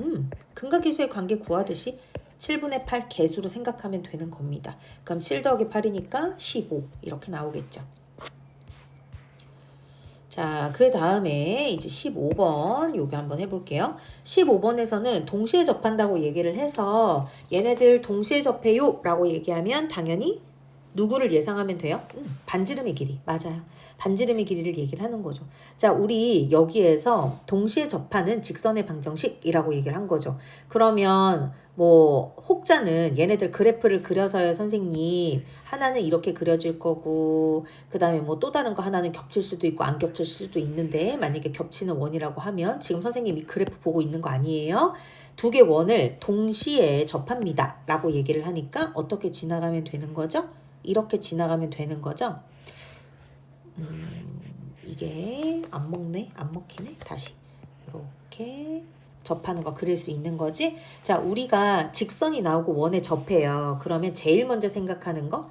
근각기수의 관계 구하듯이 7분의 8 개수로 생각하면 되는 겁니다. 그럼 7 더하기 8이니까 15 이렇게 나오겠죠. 자, 그 다음에 이제 15번 요거 한번 해볼게요. 15번에서는 동시에 접한다고 얘기를 해서 얘네들 동시에 접해요 라고 얘기하면 당연히 누구를 예상하면 돼요? 반지름의 길이. 맞아요. 반지름의 길이를 얘기를 하는 거죠. 자, 우리 여기에서 동시에 접하는 직선의 방정식이라고 얘기를 한 거죠. 그러면 뭐 혹자는 얘네들 그래프를 그려서요 선생님 하나는 이렇게 그려질 거고 그 다음에 뭐 또 다른 거 하나는 겹칠 수도 있고 안 겹칠 수도 있는데 만약에 겹치는 원이라고 하면 지금 선생님이 그래프 보고 있는 거 아니에요? 두 개 원을 동시에 접합니다 라고 얘기를 하니까 어떻게 지나가면 되는 거죠? 이렇게 지나가면 되는 거죠. 이게 안 먹네? 안 먹히네? 다시 이렇게 접하는 거 그릴 수 있는 거지. 자, 우리가 직선이 나오고 원에 접해요. 그러면 제일 먼저 생각하는 거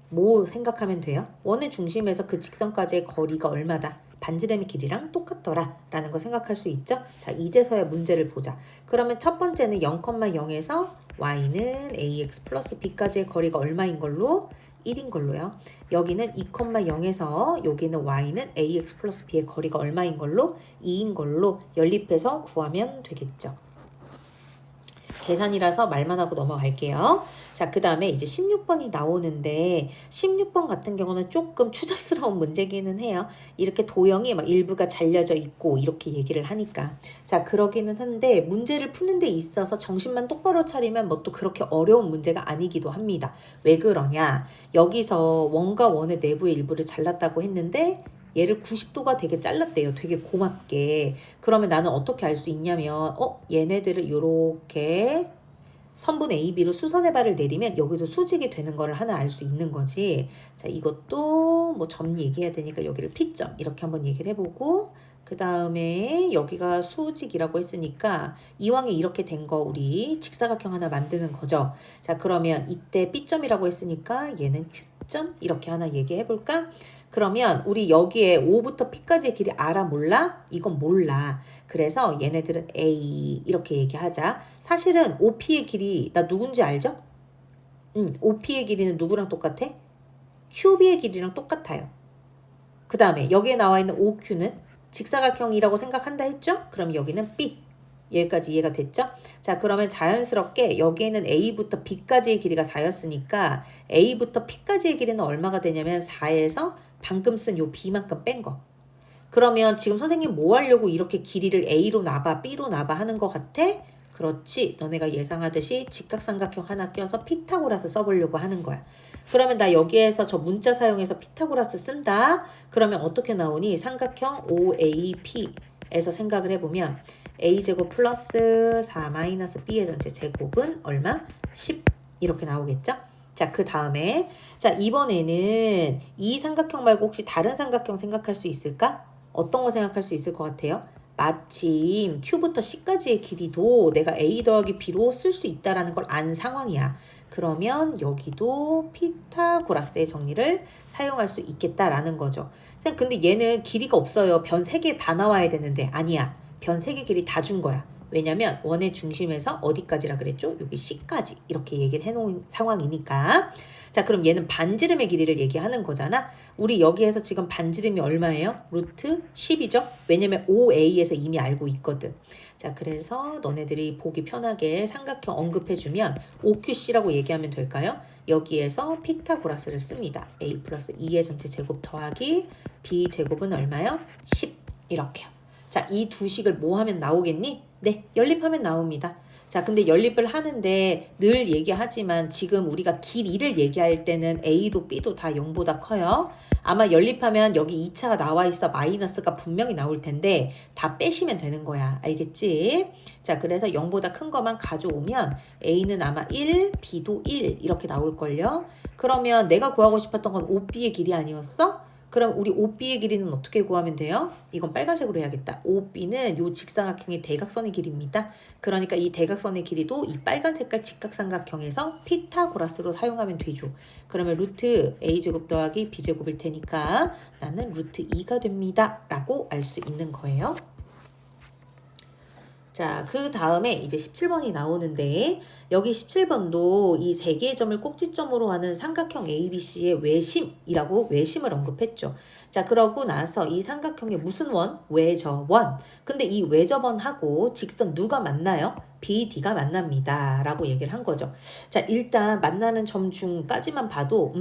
뭐 생각하면 돼요? 원의 중심에서 그 직선까지의 거리가 얼마다? 반지름의 길이랑 똑같더라 라는 거 생각할 수 있죠. 자, 이제서야 문제를 보자. 그러면 첫 번째는 0,0에서 y는 ax 플러스 b까지의 거리가 얼마인 걸로? 1인 걸로요. 여기는 2,0에서 여기는 y는 ax 플러스 b의 거리가 얼마인 걸로? 2인 걸로 연립해서 구하면 되겠죠. 계산이라서 말만 하고 넘어갈게요. 자, 그 다음에 이제 16번이 나오는데 16번 같은 경우는 조금 추잡스러운 문제기는 해요. 이렇게 도형이 막 일부가 잘려져 있고 이렇게 얘기를 하니까. 자, 그러기는 한데 문제를 푸는 데 있어서 정신만 똑바로 차리면 뭐 또 그렇게 어려운 문제가 아니기도 합니다. 왜 그러냐? 여기서 원과 원의 내부의 일부를 잘랐다고 했는데 얘를 90도가 되게 잘랐대요. 되게 고맙게. 그러면 나는 어떻게 알 수 있냐면 얘네들을 이렇게 선분 AB로 수선의 발을 내리면 여기도 수직이 되는 거를 하나 알 수 있는 거지. 자, 이것도 뭐 점 얘기해야 되니까 여기를 P점 이렇게 한번 얘기를 해보고 그 다음에 여기가 수직이라고 했으니까 이왕에 이렇게 된 거 우리 직사각형 하나 만드는 거죠. 자, 그러면 이때 B점이라고 했으니까 얘는 Q점 이렇게 하나 얘기해 볼까? 그러면 우리 여기에 O부터 P까지의 길이 알아 몰라? 이건 몰라. 그래서 얘네들은 A 이렇게 얘기하자. 사실은 OP의 길이 나 누군지 알죠? OP의 길이는 누구랑 똑같아? QB의 길이랑 똑같아요. 그 다음에 여기에 나와 있는 OQ는 직사각형이라고 생각한다 했죠? 그럼 여기는 B. 여기까지 이해가 됐죠? 자, 그러면 자연스럽게 여기에는 A부터 B까지의 길이가 4였으니까 A부터 P까지의 길이는 얼마가 되냐면 4에서 방금 쓴 요 B만큼 뺀 거. 그러면 지금 선생님 뭐 하려고 이렇게 길이를 A로 놔봐, B로 놔봐 하는 것 같아? 그렇지. 너네가 예상하듯이 직각삼각형 하나 껴서 피타고라스 써보려고 하는 거야. 그러면 나 여기에서 저 문자 사용해서 피타고라스 쓴다. 그러면 어떻게 나오니? 삼각형 OAP에서 생각을 해보면 A제곱 플러스 4 마이너스 B의 전체 제곱은 얼마? 10 이렇게 나오겠죠? 자, 그 다음에 자 이번에는 이 삼각형 말고 혹시 다른 삼각형 생각할 수 있을까? 어떤 거 생각할 수 있을 것 같아요? 마침 Q부터 C까지의 길이도 내가 A 더하기 B로 쓸 수 있다라는 걸 안 상황이야. 그러면 여기도 피타고라스의 정리를 사용할 수 있겠다라는 거죠. 쌤, 근데 얘는 길이가 없어요. 변 3개 다 나와야 되는데 아니야. 변 3개 길이 다 준 거야. 왜냐면 원의 중심에서 어디까지라 그랬죠? 여기 C까지 이렇게 얘기를 해놓은 상황이니까. 자, 그럼 얘는 반지름의 길이를 얘기하는 거잖아. 우리 여기에서 지금 반지름이 얼마예요? 루트 10이죠? 왜냐면 OA에서 이미 알고 있거든. 자, 그래서 너네들이 보기 편하게 삼각형 언급해주면 OQC라고 얘기하면 될까요? 여기에서 피타고라스를 씁니다. A 플러스 2의 전체 제곱 더하기 B 제곱은 얼마요? 10 이렇게요. 자, 이 두 식을 뭐 하면 나오겠니? 네, 연립하면 나옵니다. 자, 근데 연립을 하는데 늘 얘기하지만 지금 우리가 길이를 얘기할 때는 A도 B도 다 0보다 커요. 아마 연립하면 여기 2차가 나와 있어 마이너스가 분명히 나올 텐데 다 빼시면 되는 거야. 알겠지? 자, 그래서 0보다 큰 것만 가져오면 A는 아마 1, B도 1 이렇게 나올걸요. 그러면 내가 구하고 싶었던 건 OB의 길이 아니었어? 그럼 우리 OB의 길이는 어떻게 구하면 돼요? 이건 빨간색으로 해야겠다. OB는 요 직사각형의 대각선의 길이입니다. 그러니까 이 대각선의 길이도 이 빨간 색깔 직각삼각형에서 피타고라스로 사용하면 되죠. 그러면 루트 A제곱 더하기 B제곱일 테니까 나는 루트 2가 됩니다. 라고 알 수 있는 거예요. 자, 그 다음에 이제 17번이 나오는데 여기 17번도 이 세 개의 점을 꼭지점으로 하는 삼각형 ABC의 외심이라고 외심을 언급했죠. 자, 그러고 나서 이 삼각형의 무슨 원? 외접원. 근데 이 외접원하고 직선 누가 만나요? BD가 만납니다. 라고 얘기를 한 거죠. 자, 일단 만나는 점 중까지만 봐도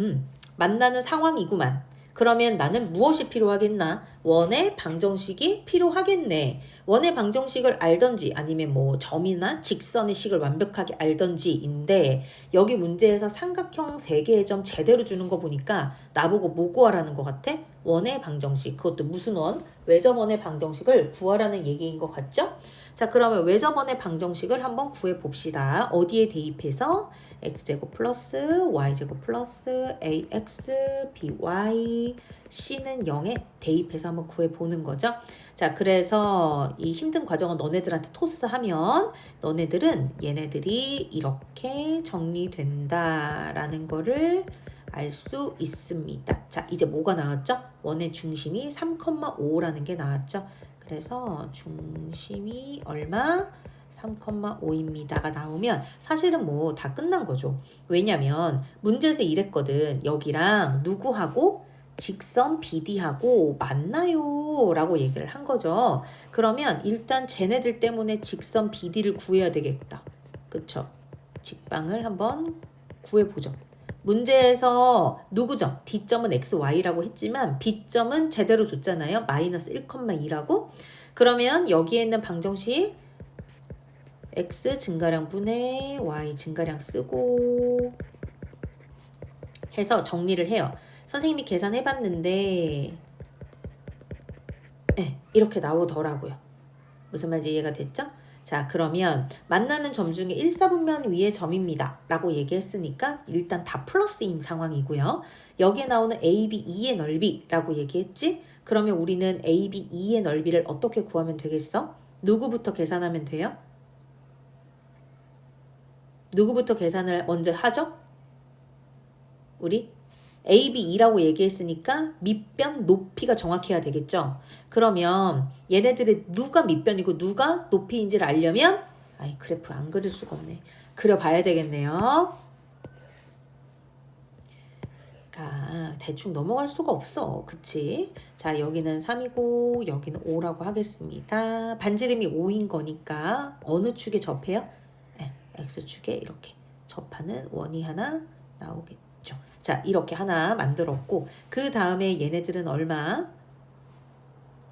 만나는 상황이구만. 그러면 나는 무엇이 필요하겠나? 원의 방정식이 필요하겠네. 원의 방정식을 알던지 아니면 뭐 점이나 직선의 식을 완벽하게 알던지인데 여기 문제에서 삼각형 3개의 점 제대로 주는 거 보니까 나보고 뭐 구하라는 것 같아? 원의 방정식. 그것도 무슨 원? 외접원의 방정식을 구하라는 얘기인 것 같죠? 자, 그러면 외접원의 방정식을 한번 구해봅시다. 어디에 대입해서? x제곱 플러스 y제곱 플러스 ax by c는 0에 대입해서 한번 구해보는 거죠. 자, 그래서 이 힘든 과정은 너네들한테 토스하면 너네들은 얘네들이 이렇게 정리된다라는 거를 알 수 있습니다. 자, 이제 뭐가 나왔죠? 원의 중심이 3,5라는 게 나왔죠. 그래서 중심이 얼마? 3,5입니다가 나오면 사실은 뭐 다 끝난 거죠. 왜냐면 문제에서 이랬거든. 여기랑 누구하고 직선 BD하고 만나요 라고 얘기를 한 거죠. 그러면 일단 쟤네들 때문에 직선 BD를 구해야 되겠다. 그쵸? 직방을 한번 구해보죠. 문제에서 누구죠? D점은 XY라고 했지만 B점은 제대로 줬잖아요. 마이너스 1,2라고. 그러면 여기에 있는 방정식 X 증가량 분의 Y 증가량 쓰고 해서 정리를 해요. 선생님이 계산해봤는데 네, 이렇게 나오더라고요. 무슨 말인지 이해가 됐죠? 자, 그러면 만나는 점 중에 1사분면 위의 점입니다. 라고 얘기했으니까 일단 다 플러스인 상황이고요. 여기에 나오는 AB 2의 넓이라고 얘기했지? 그러면 우리는 AB 2의 넓이를 어떻게 구하면 되겠어? 누구부터 계산하면 돼요? 누구부터 계산을 먼저 하죠? 우리 AB2라고 얘기했으니까 밑변 높이가 정확해야 되겠죠? 그러면 얘네들의 누가 밑변이고 누가 높이인지를 알려면 아이 그래프 안 그릴 수가 없네. 그려봐야 되겠네요. 대충 넘어갈 수가 없어. 그치? 자, 여기는 3이고 여기는 5라고 하겠습니다. 반지름이 5인 거니까 어느 축에 접해요? 네, X축에 이렇게 접하는 원이 하나 나오겠죠. 자, 이렇게 하나 만들었고 그 다음에 얘네들은 얼마?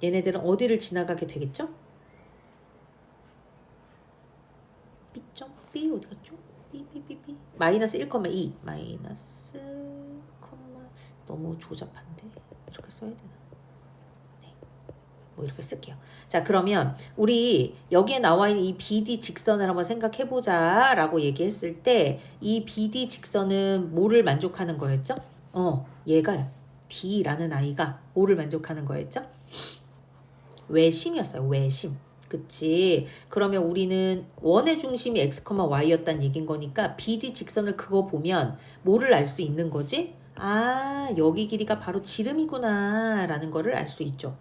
얘네들은 어디를 지나가게 되겠죠? B점? B 어디 갔죠? B 마이너스 1,2 마이너스 너무 조잡한데 이렇게 써야 되나? 네, 뭐 이렇게 쓸게요. 자, 그러면 우리 여기에 나와 있는 이 BD 직선을 한번 생각해 보자라고 얘기했을 때 이 BD 직선은 뭐를 만족하는 거였죠? 얘가 D라는 아이가 뭐를 만족하는 거였죠? 외심이었어요. 외심. 그치? 그러면 우리는 원의 중심이 x, y였단 얘긴 거니까 BD 직선을 그거 보면 뭐를 알 수 있는 거지? 아, 여기 길이가 바로 지름이구나 라는 거를 알 수 있죠.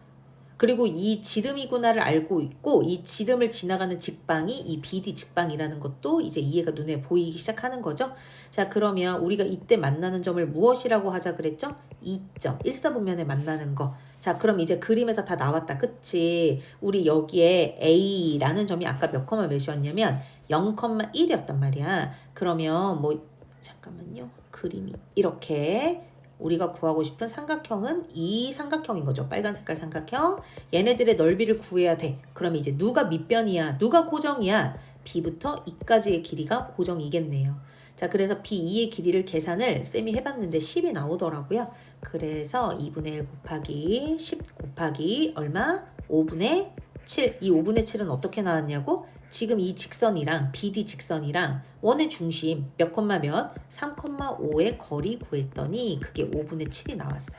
그리고 이 지름이구나를 알고 있고 이 지름을 지나가는 직방이 이 BD 직방이라는 것도 이제 이해가 눈에 보이기 시작하는 거죠. 자, 그러면 우리가 이때 만나는 점을 무엇이라고 하자 그랬죠? 2점, 일사분면에 만나는 거. 자, 그럼 이제 그림에서 다 나왔다. 그치? 우리 여기에 A라는 점이 아까 몇 컴마 몇이었냐면 0,1이었단 말이야. 그러면 뭐 잠깐만요. 그림이 이렇게 우리가 구하고 싶은 삼각형은 이 삼각형인 거죠. 빨간 색깔 삼각형. 얘네들의 넓이를 구해야 돼. 그럼 이제 누가 밑변이야? 누가 고정이야? B부터 E까지의 길이가 고정이겠네요. 자, 그래서 B2의 길이를 계산을 쌤이 해봤는데 10이 나오더라고요. 그래서 2분의 1 곱하기 10 곱하기 얼마? 5분의 7. 이 5분의 7은 어떻게 나왔냐고? 지금 이 직선이랑 BD 직선이랑 원의 중심 몇 콤마 몇? 3,5의 거리 구했더니 그게 5분의 7이 나왔어요.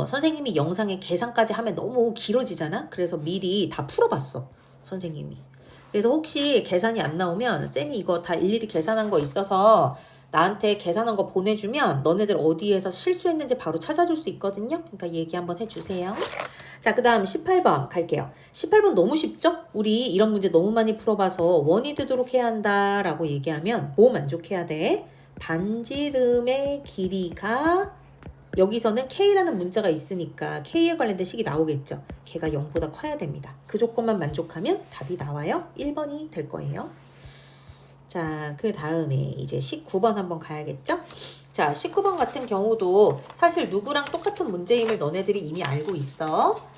선생님이 영상에 계산까지 하면 너무 길어지잖아? 그래서 미리 다 풀어봤어. 선생님이. 그래서 혹시 계산이 안 나오면 쌤이 이거 다 일일이 계산한 거 있어서 나한테 계산한 거 보내주면 너네들 어디에서 실수했는지 바로 찾아줄 수 있거든요. 그러니까 얘기 한번 해주세요. 자, 그 다음 18번 갈게요. 18번 너무 쉽죠? 우리 이런 문제 너무 많이 풀어봐서 원이 되도록 해야 한다라고 얘기하면 뭐 만족해야 돼? 반지름의 길이가 여기서는 K라는 문자가 있으니까 K에 관련된 식이 나오겠죠. 걔가 0보다 커야 됩니다. 그 조건만 만족하면 답이 나와요. 1번이 될 거예요. 자, 그 다음에 이제 19번 한번 가야겠죠? 자, 19번 같은 경우도 사실 누구랑 똑같은 문제임을 너네들이 이미 알고 있어.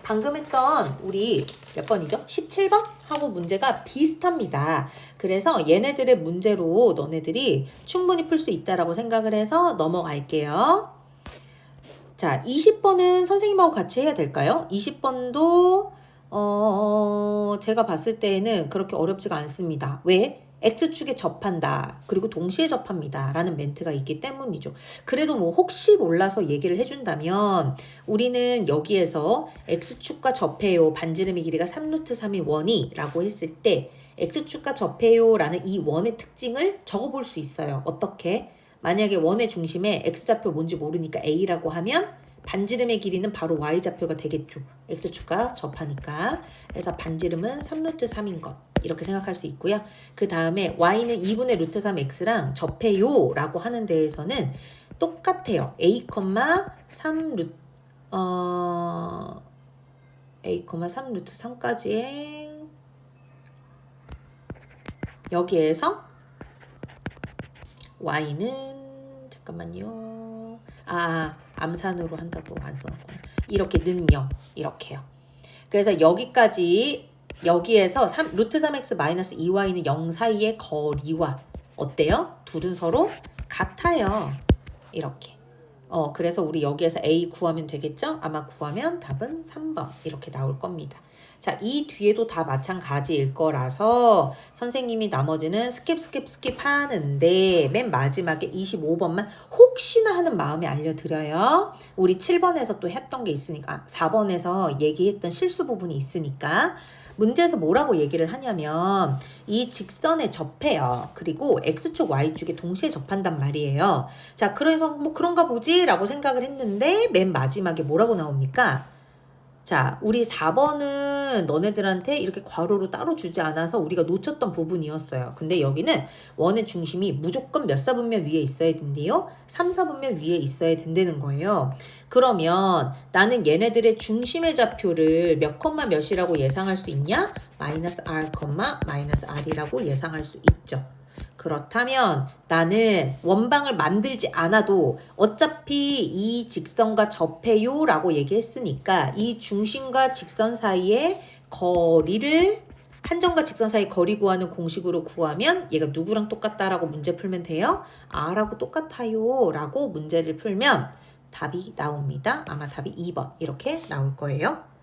방금 했던 우리 몇 번이죠? 17번? 하고 문제가 비슷합니다. 그래서 얘네들의 문제로 너네들이 충분히 풀 수 있다라고 생각을 해서 넘어갈게요. 자, 20번은 선생님하고 같이 해야 될까요? 20번도 제가 봤을 때에는 그렇게 어렵지가 않습니다. 왜? X축에 접한다. 그리고 동시에 접합니다. 라는 멘트가 있기 때문이죠. 그래도 뭐 혹시 몰라서 얘기를 해준다면 우리는 여기에서 X축과 접해요. 반지름의 길이가 3루트3의 원이 라고 했을 때 X축과 접해요. 라는 이 원의 특징을 적어볼 수 있어요. 어떻게? 만약에 원의 중심에 X좌표 뭔지 모르니까 A라고 하면 반지름의 길이는 바로 Y좌표가 되겠죠. X축과 접하니까. 그래서 반지름은 3루트3인 것. 이렇게 생각할 수 있고요. 그 다음에 Y는 2분의 루트 3X랑 접해요 라고 하는 데에서는 똑같아요. A, 3 루트 A, 3 루트 3까지의 여기에서 Y는 잠깐만요. 암산으로 한다고 안 써놨구나. 이렇게 는 0 이렇게요. 그래서 여기에서 루트 3x 마이너스 2y는 0 사이의 거리와 어때요? 둘은 서로 같아요. 이렇게. 그래서 우리 여기에서 a 구하면 되겠죠? 아마 구하면 답은 3번 이렇게 나올 겁니다. 자, 이 뒤에도 다 마찬가지일 거라서 선생님이 나머지는 스킵 하는데 맨 마지막에 25번만 혹시나 하는 마음에 알려드려요. 우리 7번에서 또 했던 게 있으니까 4번에서 얘기했던 실수 부분이 있으니까 문제에서 뭐라고 얘기를 하냐면 이 직선에 접해요. 그리고 X축, Y축에 동시에 접한단 말이에요. 자, 그래서 뭐 그런가 보지? 라고 생각을 했는데 맨 마지막에 뭐라고 나옵니까? 자, 우리 4번은 너네들한테 이렇게 괄호로 따로 주지 않아서 우리가 놓쳤던 부분이었어요. 근데 여기는 원의 중심이 무조건 몇 사분면 위에 있어야 된대요? 3, 4분면 위에 있어야 된다는 거예요. 그러면 나는 얘네들의 중심의 좌표를 몇 컴마 몇이라고 예상할 수 있냐? 마이너스 R, 마이너스 R이라고 예상할 수 있죠. 그렇다면 나는 원방을 만들지 않아도 어차피 이 직선과 접해요 라고 얘기했으니까 이 중심과 직선 사이의 거리를 한 점과 직선 사이 거리 구하는 공식으로 구하면 얘가 누구랑 똑같다라고 문제 풀면 돼요? R하고 똑같아요 라고 문제를 풀면 답이 나옵니다. 아마 답이 2번 이렇게 나올 거예요.